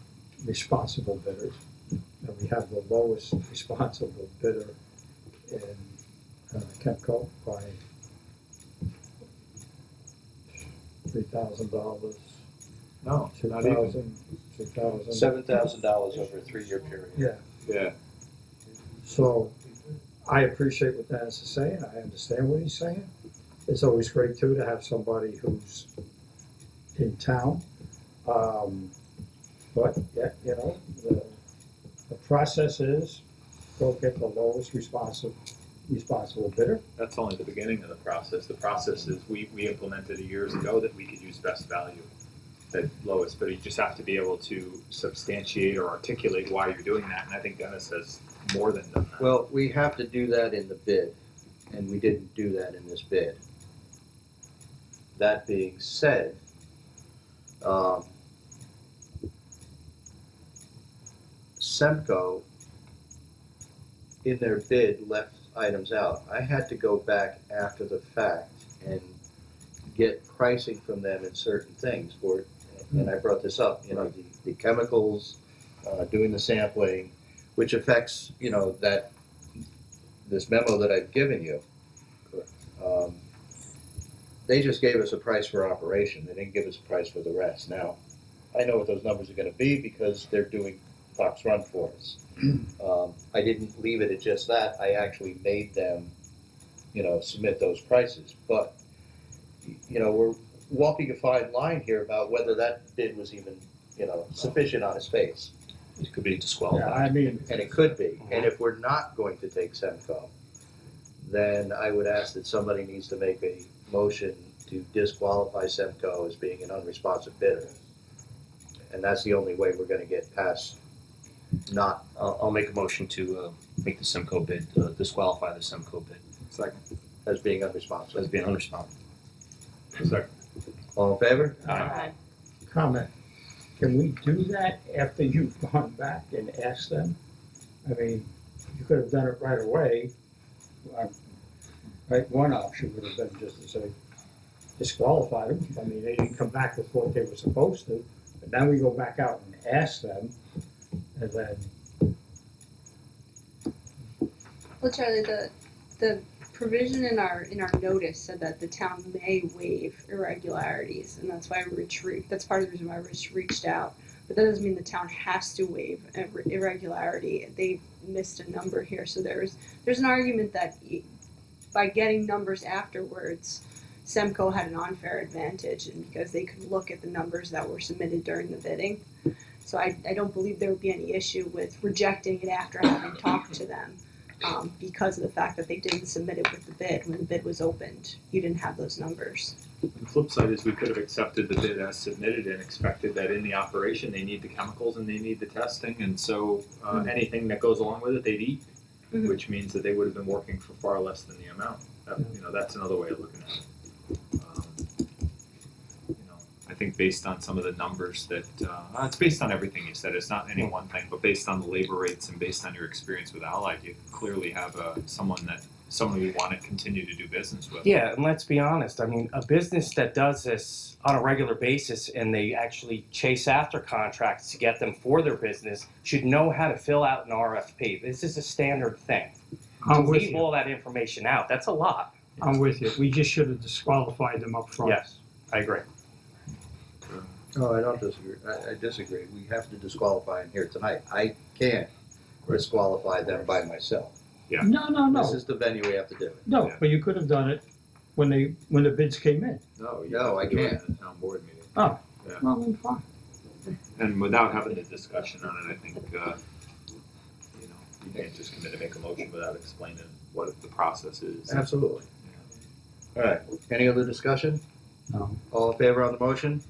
responsible bidders, and we have the lowest responsible bidder in Chemco by $3,000. No, not even. $7,000 over a 3-year period. Yeah. Yeah. So I appreciate what Dennis is saying. I understand what he's saying. It's always great too to have somebody who's in town But, yeah, you know, the process is go get the lowest responsible bidder. That's only the beginning of the process. The process is we implemented years ago that we could use best value at lowest, but you just have to be able to substantiate or articulate why you're doing that. And I think Dennis has more than done that. Well, we have to do that in the bid, and we didn't do that in this bid. That being said, Semco, in their bid, left items out. I had to go back after the fact and get pricing from them in certain things for it. And I brought this up, you know, the chemicals, doing the sampling, which affects, you know, this memo that I've given you. They just gave us a price for operation. They didn't give us a price for the rest. Now, I know what those numbers are gonna be because they're doing Fox Run for us. I didn't leave it at just that. I actually made them, you know, submit those prices. But, you know, we're walking a fine line here about whether that bid was even, you know, sufficient on its face. It could be Yeah, disqualified. I mean, And it could be. And if we're not going to take Semco, then I would ask that somebody needs to make a motion to disqualify Semco as being an unresponsive bidder. And that's the only way we're gonna get past not, I'll make a motion to make the Semco bid, disqualify the Semco bid Second. as being unresponsive. as being unresponsive. Second. All in favor? Aye. comment. Can we do that after you've gone back and asked them? I mean, you could have done it right away. Right, one option would have been just to say disqualify them. I mean, they didn't come back with what they were supposed to, but now we go back out and ask them, and then, Well, Charlie, the provision in our notice said that the town may waive irregularities, and that's why that's part of the reason why Rich reached out. But that doesn't mean the town has to waive irregularity. They missed a number here, so there's an argument that by getting numbers afterwards, Semco had an unfair advantage, and because they could look at the numbers that were submitted during the bidding. So I don't believe there would be any issue with rejecting it after having talked to them, because of the fact that they didn't submit it with the bid. When the bid was opened, you didn't have those numbers. The flip side is we could have accepted the bid as submitted and expected that in the operation, they need the chemicals and they need the testing, and so anything that goes along with it, they'd eat, which means that they would have been working for far less than the amount. You know, that's another way of looking at it. You know, I think based on some of the numbers that, it's based on everything you said, it's not any one thing, but based on the labor rates and based on your experience with Allied, you clearly have someone we want to continue to do business with. Yeah, and let's be honest, I mean, a business that does this on a regular basis and they actually chase after contracts to get them for their business should know how to fill out an RFP. This is a standard thing. I'm To with leave you. all that information out, that's a lot. I'm with you. We just should have disqualified them up front. Yes, I agree. No, I don't disagree. I disagree. We have to disqualify them here tonight. I can't disqualify them by myself. Yeah. No. This is the venue we have to do it. No, Yeah. but you could have done it when the bids came in. No, you No, have to I do it can't. at the town board meeting. Oh. Yeah. Well, then fine. And without having the discussion on it, I think, you know, you can't just commit to make a motion without explaining what the process is. Absolutely. All right, any other discussion? No. All in favor on the motion?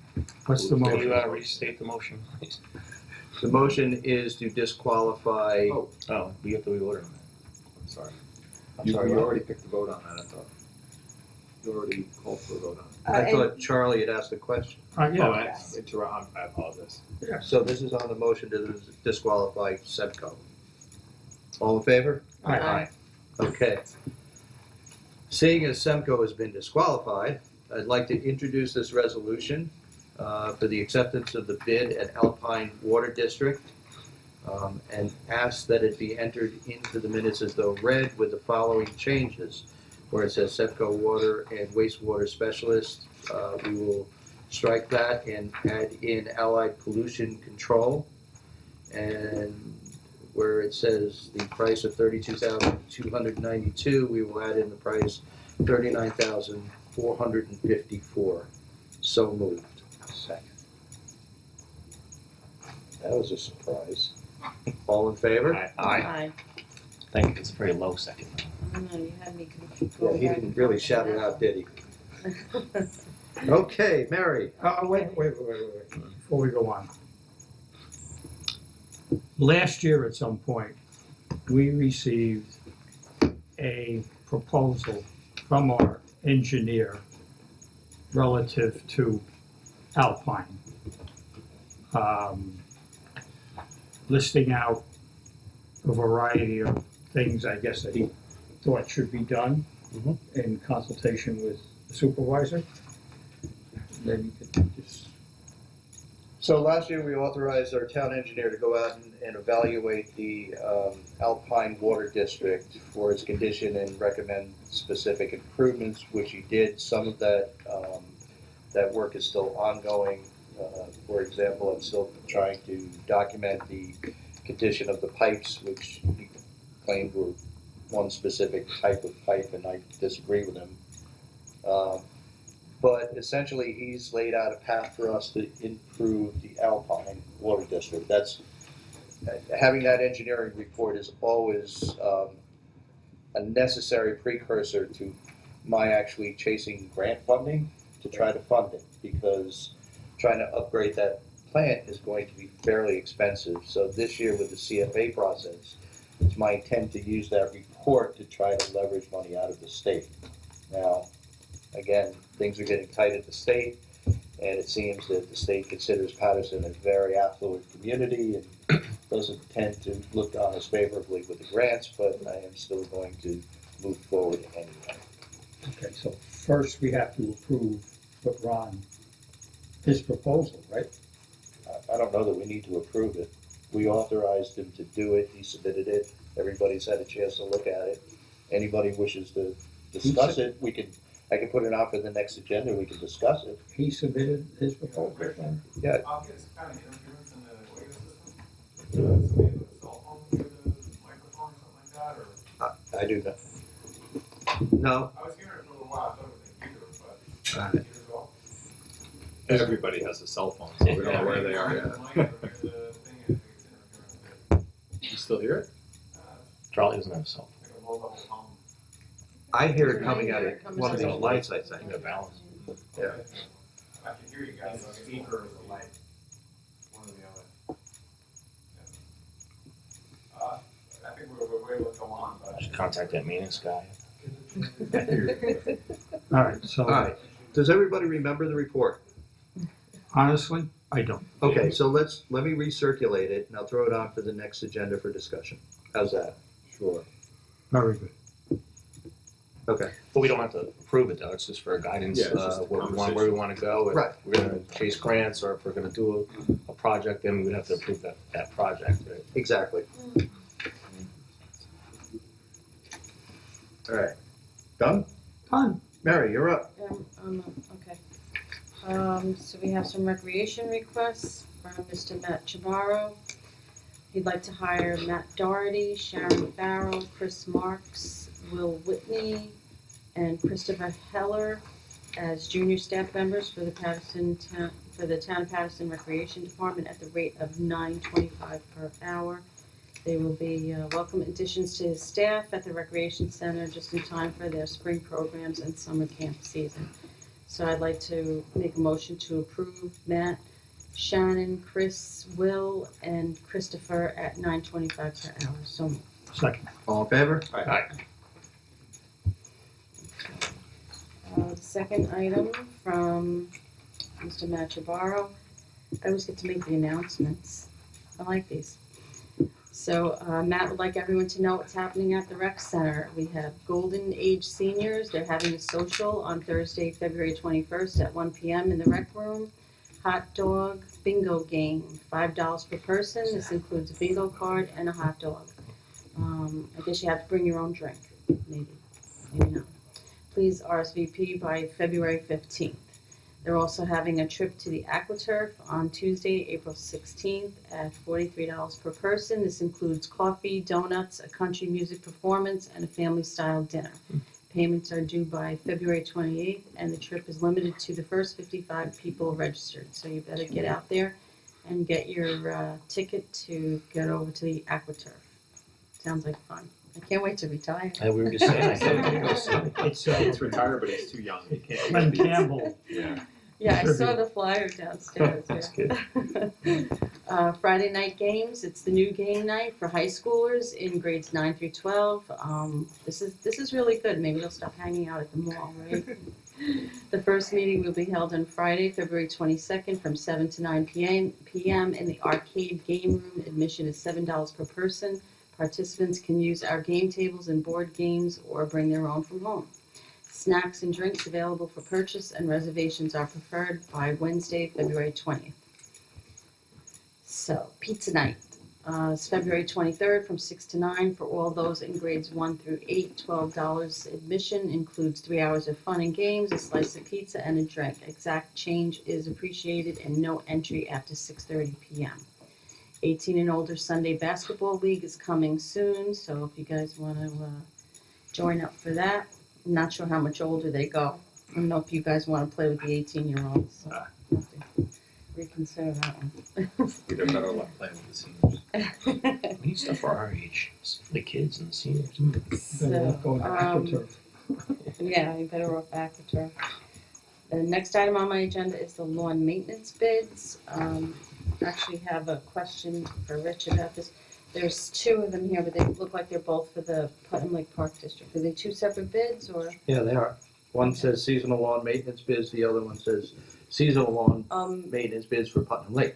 What's the Can motion? you restate the motion, please? The motion is to disqualify. Oh, we have to reorder on that. I'm sorry. I'm You sorry, what? already picked the vote on that, I thought. You already called for a vote on it. I thought Charlie had asked a question. Oh, Yeah, I apologize. So this is on the motion to disqualify Semco. All in favor? Aye. Okay. Seeing as Semco has been disqualified, I'd like to introduce this resolution for the acceptance of the bid at Alpine Water District, and ask that it be entered into the minutes as though read with the following changes. Where it says Semco Water and Wastewater Specialist, we will strike that and add in Allied Pollution Control. And where it says the price of $32,292, we will add in the price $39,454. So moved. Second. That was a surprise. All in favor? Aye. Thank you. It's a very low second. I don't know, you had me Yeah, going he back didn't and really forth shout on it that out, did he? one. Okay, Mary. Wait, before we go on. Last year at some point, we received a proposal from our engineer relative to Alpine. Listing out a variety of things, I guess, that he thought should be done in consultation with the supervisor. Then you could just. So last year, we authorized our town engineer to go out and evaluate the Alpine Water District for its condition and recommend specific improvements, which he did. Some of that, that work is still ongoing. For example, I'm still trying to document the condition of the pipes, which he claimed were one specific type of pipe, and I disagree with him. But essentially, he's laid out a path for us to improve the Alpine Water District. That's, having that engineering report is always a necessary precursor to my actually chasing grant funding to try to fund it, because trying to upgrade that plant is going to be fairly expensive. So this year with the CFA process, it's my intent to use that report to try to leverage money out of the state. Now, again, things are getting tight at the state, and it seems that the state considers Patterson a very affluent community and doesn't tend to look on us favorably with the grants, but I am still going to move forward anyway. Okay, so first we have to approve what Ron, his proposal, right? I don't know that we need to approve it. We authorized him to do it, he submitted it, everybody's had a chance to look at it. Anybody wishes to discuss it, I can put it on for the next agenda, we can discuss it. He submitted his proposal. Yeah, It's kind of interference in the audio system. Maybe with a cell phone through the microphone or something like that, or? I do know. No, I was hearing it for a little while, I thought it was a computer, but computers all. Everybody has a cell phone, so we don't know where they are yet. You still hear it? Charlie doesn't have a cell Like a low-level hum. I hear it I coming hear out it of coming one of out these of- lights, I phone. think. You got balance. Yeah. I can hear you guys, like a speaker or a light, one or the other. I think we're able to go on, I should but. contact that maintenance guy. All right, so All right, does everybody remember the report? honestly, I don't. Okay, so let me recirculate it, and I'll throw it on for the next agenda for discussion. How's that? Sure. Very good. Okay. But we don't have to approve it though, it's just for guidance, Yeah, it's just a where we want to go. If Right. we're gonna chase grants, or if we're gonna do a project, then we would have to approve that project, right? Exactly. All right, done? Done. Mary, you're up. Okay. So we have some recreation requests from Mr. Matt Chavarro. He'd like to hire Matt Doherty, Sharon Farrell, Chris Marks, Will Whitney, and Christopher Heller as junior staff members for the town of Patterson Recreation Department at the rate of $9.25 per hour. They will be welcome additions to his staff at the Recreation Center just in time for their spring programs and summer camp season. So I'd like to make a motion to approve Matt, Shannon, Chris, Will, and Christopher at $9.25 per hour. So moved. Second. All in favor? Aye. The second item from Mr. Matt Chavarro. I always get to make the announcements. I like these. So Matt would like everyone to know what's happening at the rec center. We have Golden Age seniors. They're having a social on Thursday, February 21st at 1 p.m. in the rec room. Hot dog bingo game, $5 per person. This includes a bingo card and a hot dog. I guess you have to bring your own drink, maybe not. Please RSVP by February 15th. They're also having a trip to the AquaTurf on Tuesday, April 16th at $43 per person. This includes coffee, donuts, a country music performance, and a family-style dinner. Payments are due by February 28th, and the trip is limited to the first 55 people registered. So you better get out there and get your ticket to get over to the AquaTurf. Sounds like fun. I can't wait to retire. We were just saying, I said I'm gonna go soon. It's It's retired, but he's too young. He can't. Glenn Campbell. Yeah. Yeah, I saw the flyer downstairs. That's yeah. Friday night games. It's the new game night for high schoolers in grades 9 through 12. This is really good. Maybe they'll stop hanging out at the mall, right? The first meeting will be held on Friday, February 22nd, from 7 to 9 p.m. in the arcade game room. Admission is $7 per person. Participants can use our game tables and board games or bring their own from home. Snacks and drinks available for purchase, and reservations are preferred by Wednesday, February 20th. So, pizza night. It's February 23rd from 6 to 9 for all those in grades 1 through 8. $12 admission includes 3 hours of fun and games, a slice of pizza, and a drink. Exact change is appreciated and no entry after 6:30 p.m. 18 and older Sunday Basketball League is coming soon, so if you guys want to join up for that. I'm not sure how much older they go. I don't know if you guys want to play with the 18-year-olds, so we'll have to reconsider that one. We'd have better luck playing with the seniors. We need stuff for our age, the kids and the seniors. So, yeah, you better off AquaTurf. The next item on my agenda is the lawn maintenance bids. Actually have a question for Rich about this. There's 2 of them here, but they look like they're both for the Putnam Lake Park District. Are they 2 separate bids, or? Yeah, they are. One says seasonal lawn maintenance bids, the other one says seasonal lawn maintenance bids for Putnam Lake.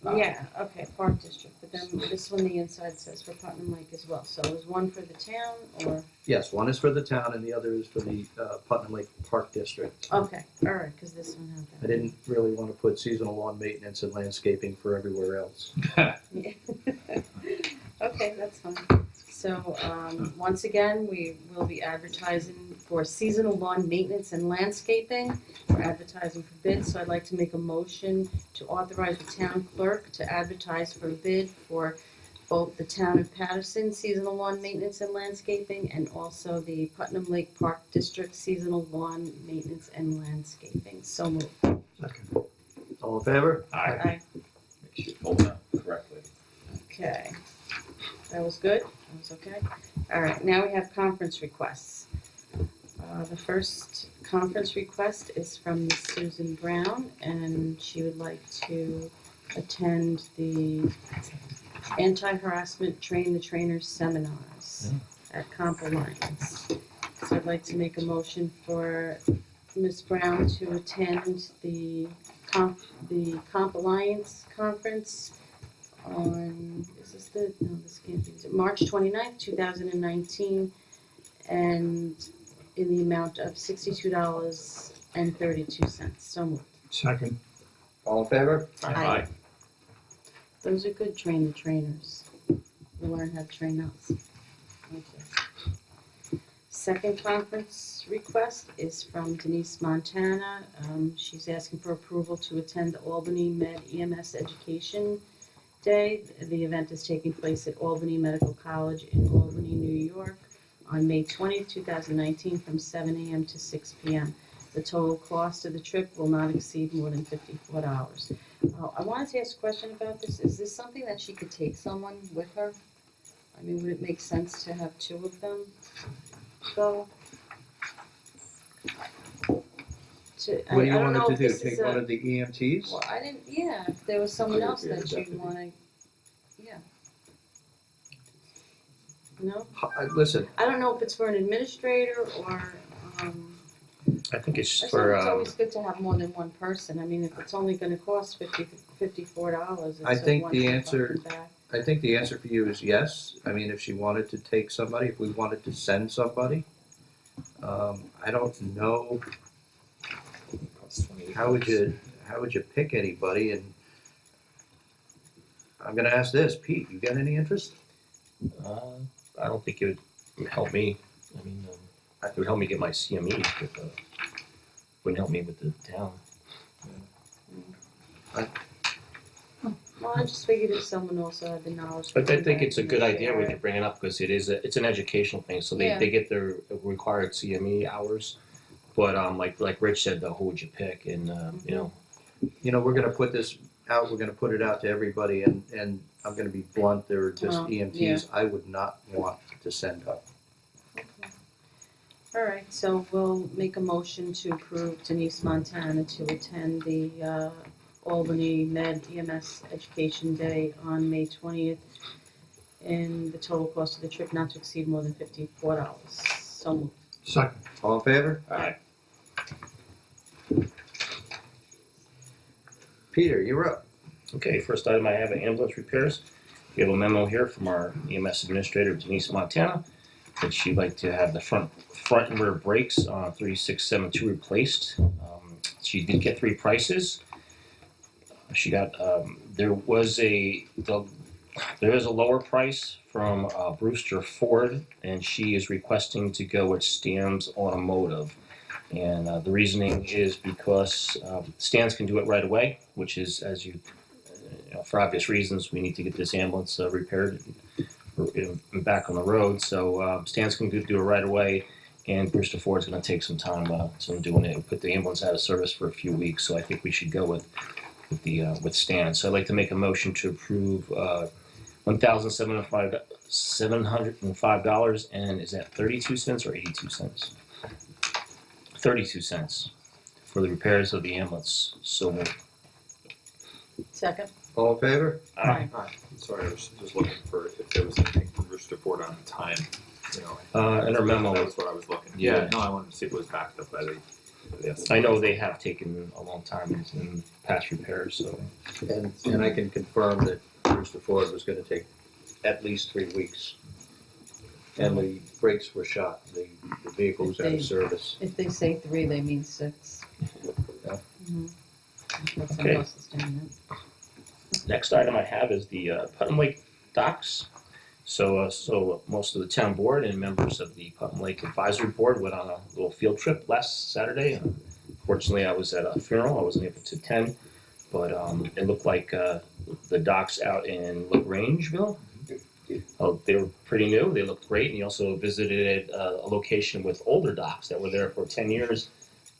Yeah, okay, Park District, but then this one, the inside says for Putnam Lake as well. So is one for the town, or? Yes, one is for the town and the other is for the Putnam Lake Park District. Okay, all right, because this one had I didn't really want to put seasonal lawn maintenance and landscaping for everywhere else. that. Okay, that's fine. So, once again, we will be advertising for seasonal lawn maintenance and landscaping. We're advertising for bids, so I'd like to make a motion to authorize the town clerk to advertise for a bid for both the town of Patterson seasonal lawn maintenance and landscaping, and also the Putnam Lake Park District seasonal lawn maintenance and landscaping. So moved. Second. All in favor? Aye. Make sure you hold that correctly. Okay. That was good? That was okay? All right, now we have conference requests. The first conference request is from Miss Susan Brown, and she would like to attend the anti-harassment Train the Trainers seminars at Comp Alliance. So I'd like to make a motion for Ms. Brown to attend the Comp Alliance conference on, this can't be, March 29th, 2019, and in the amount of $62.32. So moved. Second. All in favor? Aye. Those are good train the trainers. We'll learn how to train us. Okay. Second conference request is from Denise Montana. She's asking for approval to attend the Albany Med EMS Education Day. The event is taking place at Albany Medical College in Albany, New York on May 20th, 2019 from 7 a.m. to 6 p.m. The total cost of the trip will not exceed more than $54. I wanted to ask a question about this. Is this something that she could take someone with her? I mean, would it make sense to have 2 of them go? What do you want know her to if do? this Take is one of the EMTs? Well, I didn't, yeah, if there was someone else that you Deputy. wanna, yeah. No? Listen, I don't know if it's for an administrator or, I think it's I think for, it's always good to have more than one person. I mean, if it's only gonna cost $54, it's I think one the trip up answer- and back. I think the answer for you is yes. I mean, if she wanted to take somebody, if we wanted to send somebody, I don't know, how would you pick anybody? And I'm gonna ask this, Pete, you got any interest? I don't think it would help me. I mean, it would help me get my CME, but wouldn't help me with the town. Well, I just figured if someone also had the knowledge. But I to think come it's a back good and idea we share could it. bring it up because it's an educational thing. So Yeah. they get their required CME hours. But like Rich said, though, who would you pick? And you know, You know, we're gonna put this out, we're gonna put it out to everybody, and I'm gonna be blunt, there are just Well, EMTs I would not want to send up. All right, so we'll make a motion to approve Denise Montana to attend the Albany Med EMS Education Day on May 20th, and the total cost of the trip not to exceed more than $54. So moved. Second. All in favor? Aye. Peter, you're up. Okay, first item I have are ambulance repairs. We have a memo here from our EMS administrator, Denise Montana, that she'd like to have the front and rear brakes on 3672 replaced. She did get 3 prices. She got, there is a lower price from Brewster Ford, and she is requesting to go with Stan's Automotive. And the reasoning is because Stan's can do it right away, which is, as you know, for obvious reasons, we need to get this ambulance repaired and back on the road. So Stan's can do it right away, and Brewster Ford's going to take some time doing it and put the ambulance out of service for a few weeks. So I think we should go with Stan. So I'd like to make a motion to approve $1,705, and is that 32 cents or 82 cents? 32 cents for the repairs of the ambulance. So moved. Second. All in favor? Aye. I'm sorry, I was just looking for if there was anything from Brewster Ford on time, you know. In her memo. That was what I was looking. Yeah. Yeah, no, I wanted to see if it was backed up by the, yes. I know they have taken a long time in past repairs, so. And I can confirm that Brewster Ford was gonna take at least 3 weeks. And the brakes were shot, the vehicle was out of service. If they say 3, they mean 6. Yeah. Mhm. That's Okay. how it's done, Next item I have is the Putnam Lake docks. So most of the town board and members of the Putnam Lake Advisory Board went on a little field trip last Saturday. Fortunately, I was at a funeral. I wasn't able to attend, but it looked like the docks out in LaGrangeville. They were pretty new. They looked great. And he also visited a location with older docks that were there for 10 years.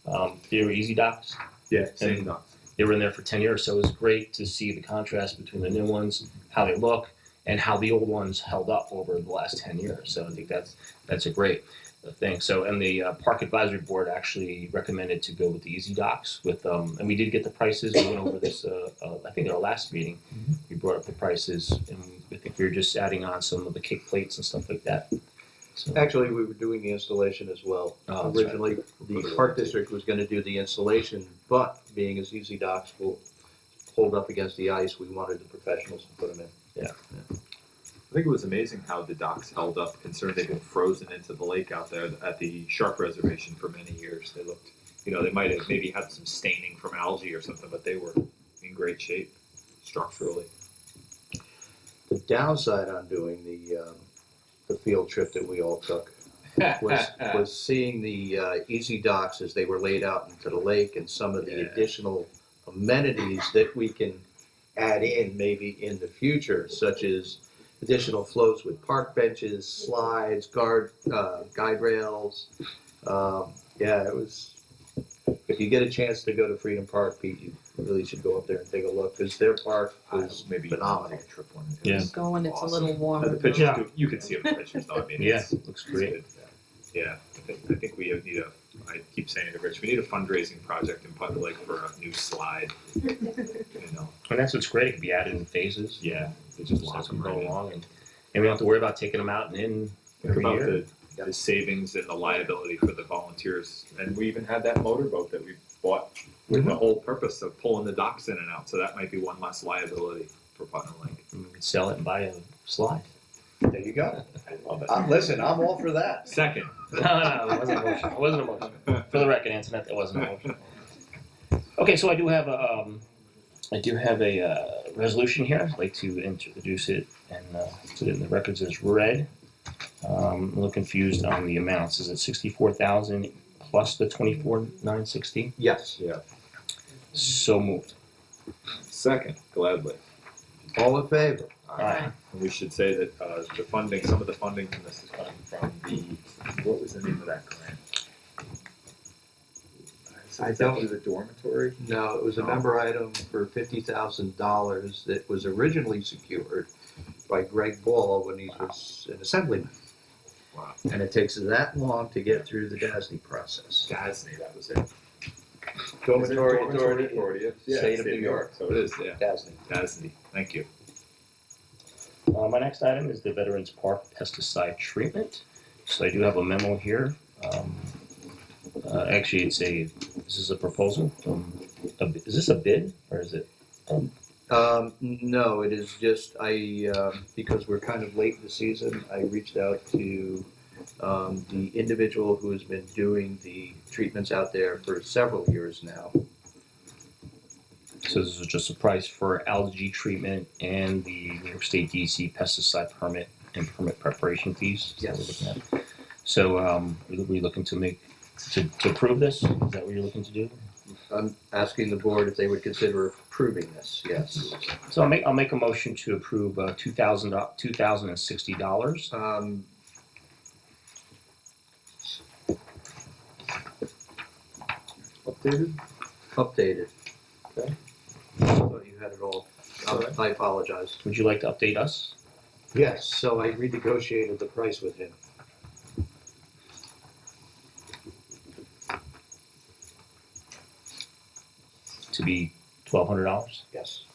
They were easy docks. Yeah, same And docks. They were in there for 10 years, so it was great to see the contrast between the new ones, how they look, and how the old ones held up over the last 10 years. So I think that's a great thing. So, and the Park Advisory Board actually recommended to go with the easy docks with, and we did get the prices. We went over this, I think at our last meeting, we brought up the prices, and I think we were just adding on some of the kick plates and stuff like that. So, Actually, we were doing the installation as well. Oh, that's right. Originally, the Park District was gonna do the installation, but being as easy docks will hold up against the ice, we wanted the professionals to put them in. I think it was amazing how the docks held up, considering they've been frozen into the lake out there at the Sharp Reservation for many years. They looked, you know, they might have maybe had some staining from algae or something, but they were in great shape structurally. The downside on doing the field trip that we all took was seeing the easy docks as they were laid out into the lake and some of the additional amenities that we can add in maybe in the future, such as additional floats with park benches, slides, guide rails. Yeah, it was. If you get a chance to go to Freedom Park, Pete, you really should go up there and take a look because their park was Maybe phenomenal. take a trip one. Yeah. Go when it's a little The warmer. pictures, Yeah. you can see the pictures though. I mean, Yeah, it's- looks great. it's good. Yeah, I think we need I keep saying to Rich, we need a fundraising project in Putnam Lake for a new slide. You know, And that's what's great. It can be added in phases. yeah, they just Just lock as we them go right in. along, and we don't have to worry about taking them out and in Think every about year. the savings and the liability for the volunteers. And we even had that motorboat that we bought with the whole purpose of pulling the docks in and out. So that might be one less liability for Putnam Lake. And we could sell it and buy a slide. There you go. I love it. Listen, I'm all for that. Second. No, it wasn't a motion. It wasn't a motion. For the record, Antoinette, that wasn't a motion. Okay, so I do have a resolution here. I'd like to introduce it and put it in the records as read. I'm a little confused on the amounts. Is it 64,000 plus the 24,960? Yes. Yeah. So moved. Second, gladly. All in favor? Aye. And we should say that the funding, some of the funding from this is coming from what was the name of that grant? I don't do the dormitory. No, it was a member item for $50,000 that was originally secured by Greg Ball when he was an assemblyman. Wow. And it takes that long to get through the DASNY process. Dasney, that was it. Dormitory Is it Authority, State of New York. So it is, yeah. DASNY. Dasney, thank you. My next item is the Veterans Park pesticide treatment. So I do have a memo here. Actually, this is a proposal. Is this a bid or is it? No, it is just, because we're kind of late in the season, I reached out to the individual who has been doing the treatments out there for several years now. So this is just a price for algae treatment and the New York State DEC pesticide permit and permit preparation fees. Is that what we're looking at? So we're looking to approve this? Is that what you're looking to do? I'm asking the board if they would consider approving this, yes. So I'll make a motion to approve $2,060. Updated. Okay. I thought you had it all. I apologize. Would you like to update us? Yes, so I renegotiated the price with him. To be $1,200? Yes.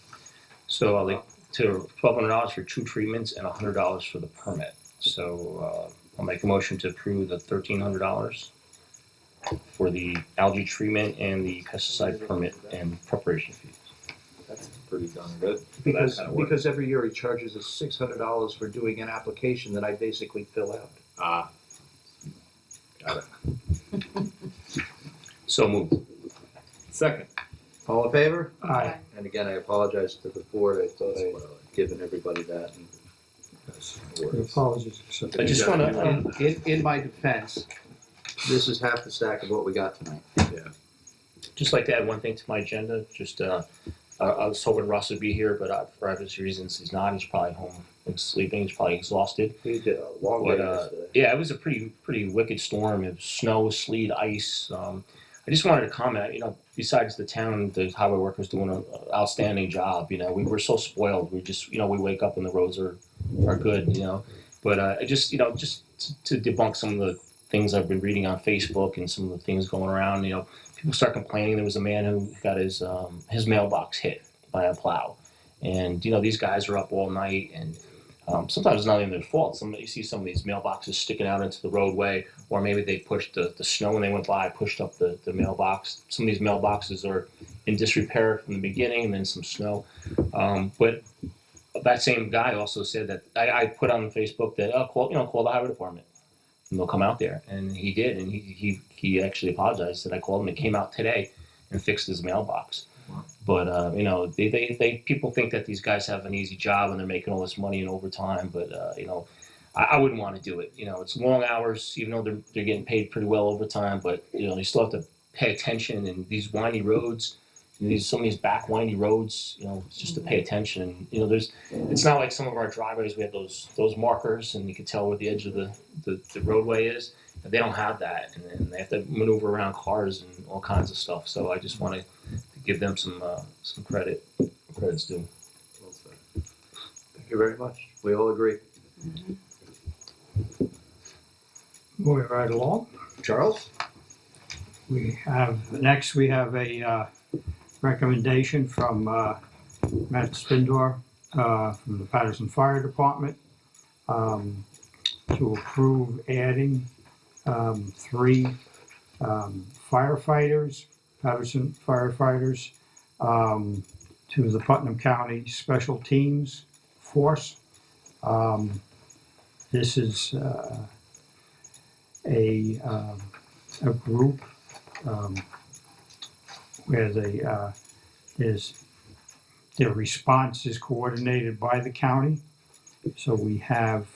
So I'll like to $1,200 for 2 treatments and $100 for the permit. So I'll make a motion to approve the $1,300 for the algae treatment and the pesticide permit and preparation fees. That's pretty darn good. For that kind of work. Because every year he charges us $600 for doing an application that I basically fill out. Ah. Got it. So moved. Second. All in favor? Aye. And again, I apologize to the board. I thought I had given everybody that. Apologies accepted. I just want to In my defense, this is half the stack of what we got tonight. just like to add one thing to my agenda. Just I was hoping Russ would be here, but for obvious reasons he's not. He's probably home sleeping. He's probably exhausted. He did a long day But yesterday. yeah, it was a pretty wicked storm. It was snow, sleet, ice. I just wanted to comment. Besides the town, the highway workers doing an outstanding job. We were so spoiled. We just we wake up and the roads are good. But I just to debunk some of the things I've been reading on Facebook and some of the things going around. People start complaining. There was a man who got his mailbox hit by a plow, and these guys are up all night, and sometimes it's not even their fault. You see some of these mailboxes sticking out into the roadway, or maybe they pushed the snow when they went by, pushed up the mailbox. Some of these mailboxes are in disrepair from the beginning, and then some snow. But that same guy also said that I put on Facebook that call the highway department, and they'll come out there, and he did, and he actually apologized that I called him. They came out today and fixed his mailbox. But they people think that these guys have an easy job and they're making all this money in overtime. But I wouldn't want to do it. It's long hours, even though they're getting paid pretty well overtime. But you still have to pay attention. And these windy roads, some of these back windy roads, it's just to pay attention. It's not like some of our driveways. We have those markers, and you can tell where the edge of the roadway is. But they don't have that, and they have to maneuver around cars and all kinds of stuff. So I just want to give them some credit. Credit's due. Well said. Thank you very much. We all agree. Moving right along. Charles? Next we have a recommendation from Matt Spindor from the Patterson Fire Department to approve adding 3 firefighters, Patterson firefighters, to the Putnam County Special Teams Force. This is a group where their response is coordinated by the county. So we have,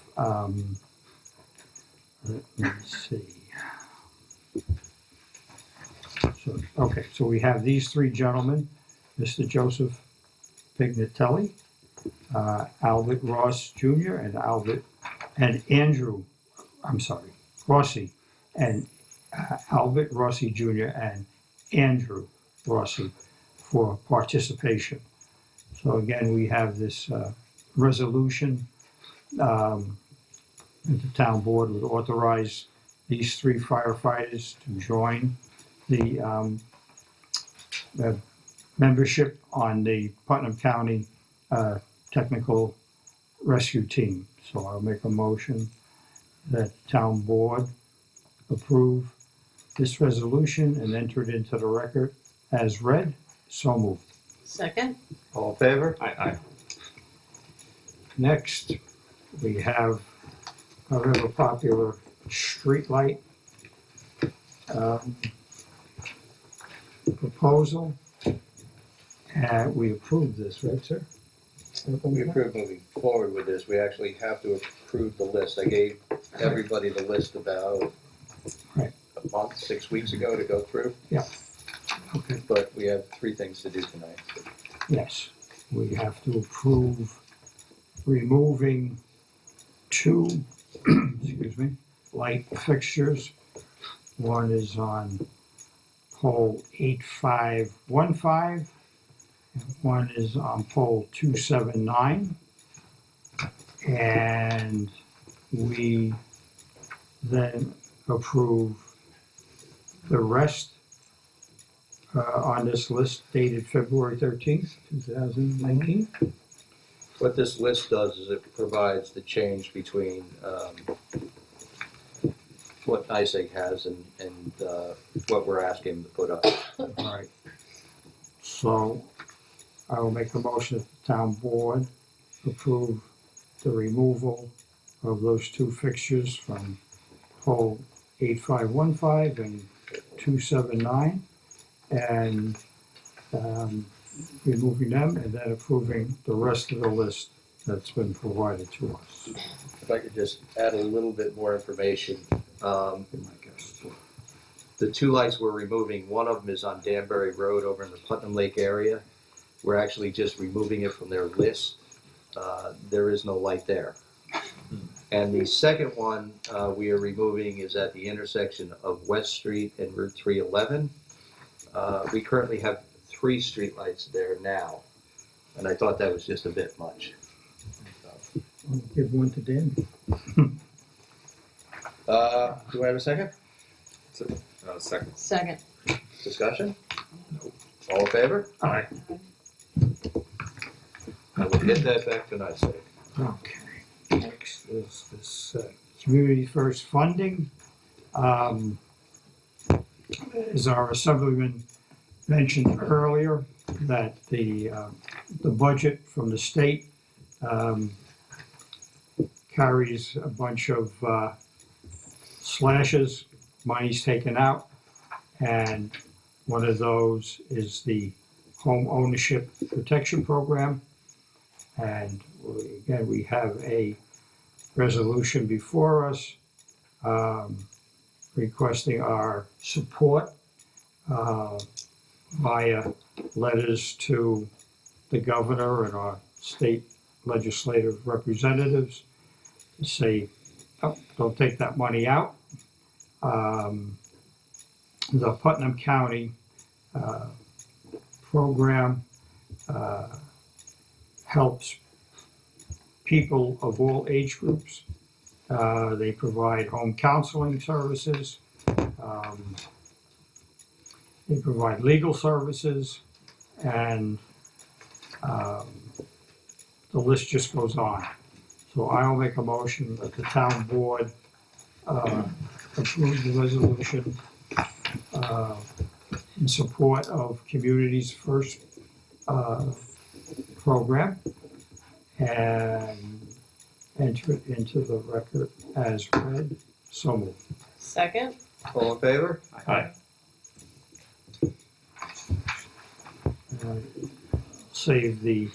let me see. So we have these 3 gentlemen, Mr. Joseph Pignatelli, Albert Ross Jr. and Andrew, Rossi, and Albert Rossi Jr. and Andrew Rossi for participation. So again, we have this resolution that the town board would authorize these 3 firefighters to join the membership on the Putnam County Technical Rescue Team. So I'll make a motion that town board approve this resolution and enter it into the record as read. So moved. Second? All in favor? Aye. Next, we have a rather popular streetlight proposal. And we approved this, right, sir? We approve moving forward with this. We actually have to approve the list. I gave everybody the list about Right. a month, 6 weeks ago to go through, Okay. but we have 3 things to do tonight. Yes, we have to approve removing 2, excuse me, light fixtures. One is on pole 8515, and one is on pole 279. And we then approve the rest on this list dated February 13th, 2019. What this list does is it provides the change between what NICEAG has and what we're asking them to put up. All right. So I will make a motion that the town board approve the removal of those 2 fixtures from pole 8515 and 279, and removing them and then approving the rest of the list that's been provided to us. If I could just add a little bit more information. The 2 lights we're removing, one of them is on Danbury Road over in the Putnam Lake area. We're actually just removing it from their list. There is no light there. And the second one we are removing is at the intersection of West Street and Route 311. We currently have 3 streetlights there now, and I thought that was just a bit much. I'll give one to Dan. Do I have a second? Second. Second. Discussion? All in favor? Aye. I will get that back to NICEAG. Okay, next is this Community First funding. As our Assemblyman mentioned earlier, that the budget from the state carries a bunch of slashes, money's taken out, and one of those is the Home Ownership Protection Program. And again, we have a resolution before us requesting our support via letters to the governor and our state legislative representatives to say, oh, don't take that money out. The Putnam County program helps people of all age groups. They provide home counseling services. They provide legal services, and the list just goes on. So I'll make a motion that the town board approve the resolution in support of Communities First program and enter it into the record as read. So moved. Second? All in favor? Aye. Save the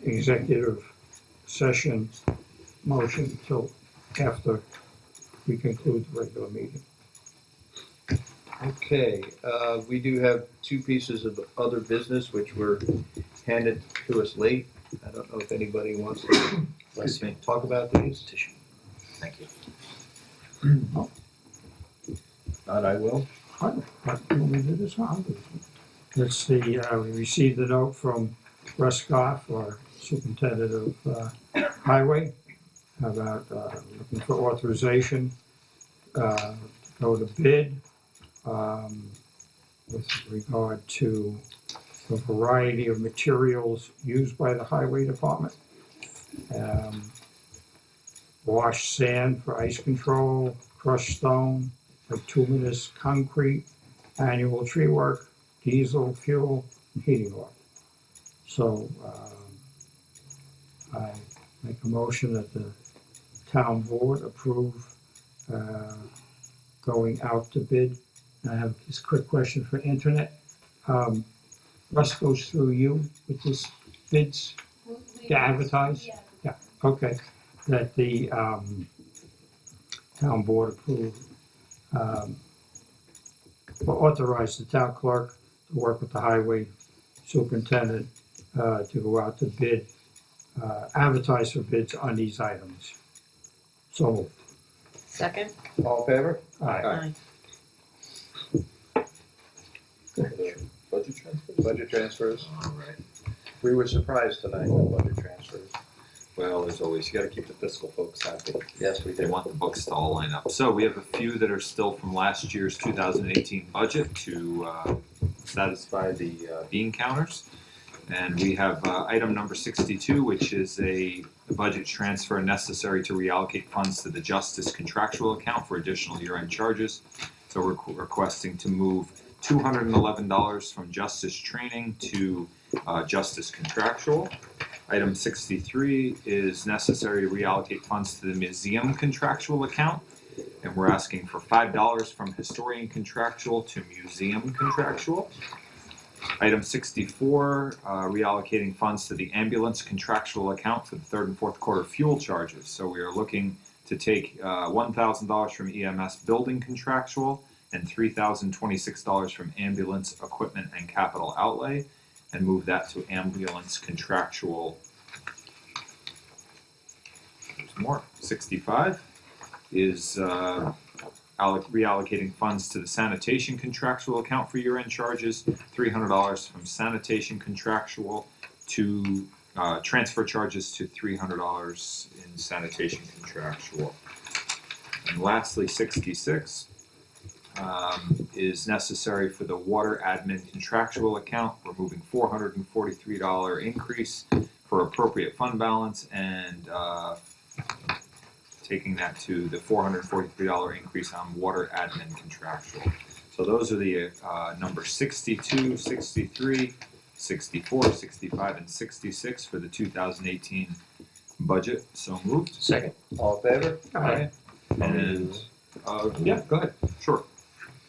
executive session motion until after we conclude the regular meeting. Okay, we do have 2 pieces of other business which were handed to us late. I don't know if anybody wants to talk about these. Thank you. Not I will. What, you want me to do this one? I'll do this one. It's the, we received a note from Russ Goff, our superintendent of highway, about looking for authorization to go to bid with regard to a variety of materials used by the highway department. Washed sand for ice control, crushed stone, bituminous concrete, annual tree work, diesel, fuel, and heating oil. So I make a motion that the town board approve going out to bid. And I have this quick question for internet. Russ goes through you with this bids to advertise? Yeah, okay. That the town board approve, or authorize the town clerk to work with the highway superintendent to go out to bid, advertise for bids on these items. So moved. Second? All in favor? Aye. Budget transfers? Budget transfers. All right. We were surprised tonight with budget transfers. Well, as always, you gotta keep the fiscal folks happy. Yes, we They did. want the books to all line up. So we have a few that are still from last year's 2018 budget to satisfy the bean counters. And we have item number 62, which is a budget transfer necessary to reallocate funds to the justice contractual account for additional year-end charges. So we're requesting to move $211 from justice training to justice contractual. Item 63 is necessary to reallocate funds to the museum contractual account. And we're asking for $5 from historian contractual to museum contractual. Item 64, reallocating funds to the ambulance contractual account for the third and fourth quarter fuel charges. So we are looking to take $1,000 from EMS building contractual and $3,026 from ambulance equipment and capital outlay, and move that to ambulance contractual. There's more. 65 is reallocating funds to the sanitation contractual account for year-end charges, $300 from sanitation contractual to transfer charges to $300 in sanitation contractual. And lastly, 66 is necessary for the water admin contractual account. We're moving $443 increase for appropriate fund balance and taking that to the $443 increase on water admin contractual. So those are the numbers 62, 63, 64, 65, and 66 for the 2018 budget. So moved. Second. All in favor? Aye. And, yeah, go ahead. Sure.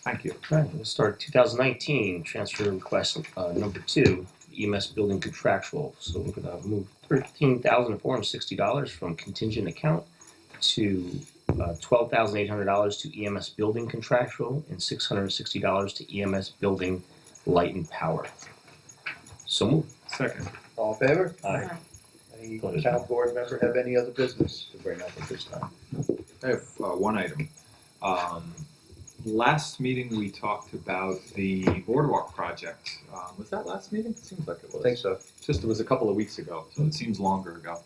Thank you. All right, let's start 2019 transfer request number 2, EMS building contractual. So we're going to move $13,460 from contingent account to $12,800 to EMS building contractual and $660 to EMS building light and power. So move. Second. All in favor? Aye. Any town board member have any other business to bring up at this time? I have one item. Last meeting we talked about the boardwalk project. Was that last meeting? It seems like it was. I think so. It was a couple of weeks ago, so it seems longer ago.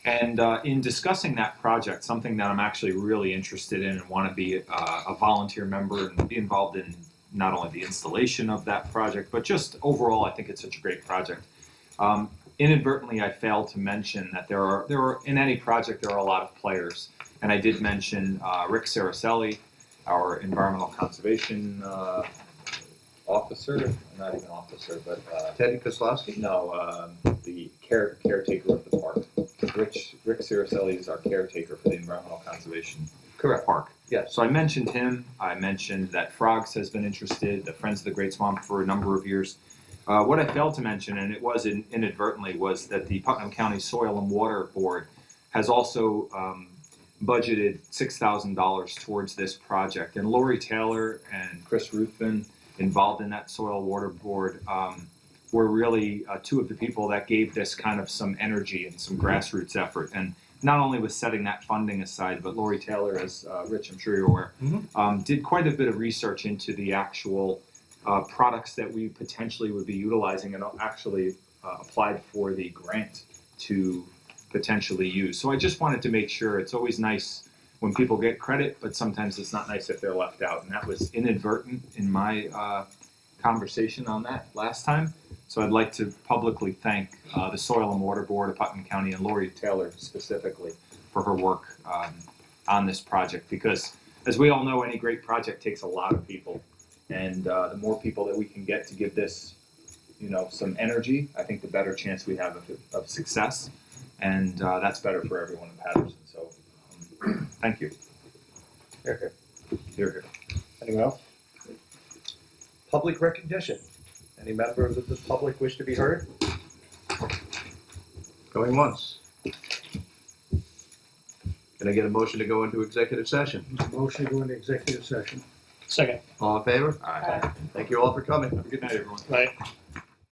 And in discussing that project, something that I'm actually really interested in and want to be a volunteer member and be involved in not only the installation of that project, but just overall, I think it's such a great project. Inadvertently, I failed to mention that there are in any project there are a lot of players, and I did mention Rick Saracelli, our environmental conservation officer, not even officer, but Teddy Kozlowski? no, the caretaker of the park. Rick Saracelli is our caretaker for the environmental conservation park. Yes. So I mentioned him. I mentioned that Frogs has been interested, the Friends of the Great Swamp for a number of years. What I failed to mention, and it was inadvertently, was that the Putnam County Soil and Water Board has also budgeted $6,000 towards this project. And Lori Taylor and Chris Ruthven, involved in that Soil Water Board, were really two of the people that gave this kind of some energy and some grassroots effort. And not only with setting that funding aside, but Lori Taylor, as Rich, I'm sure you're aware, did quite a bit of research into the actual products that we potentially would be utilizing and actually applied for the grant to potentially use. So I just wanted to make sure. It's always nice when people get credit, but sometimes it's not nice if they're left out. And that was inadvertent in my conversation on that last time. So I'd like to publicly thank the Soil and Water Board of Putnam County and Lori Taylor specifically for her work on this project, because as we all know, any great project takes a lot of people. And the more people that we can get to give this, some energy, I think the better chance we have of success. And that's better for everyone in Patterson. So thank you. Here, Hear, hear. anyone else? Public recognition. Any members of the public wish to be heard? Going once. Can I get a motion to go into executive session? Motion to go into executive session. Second. All in favor? All right. Thank you all for coming. Have a good night, everyone. Right.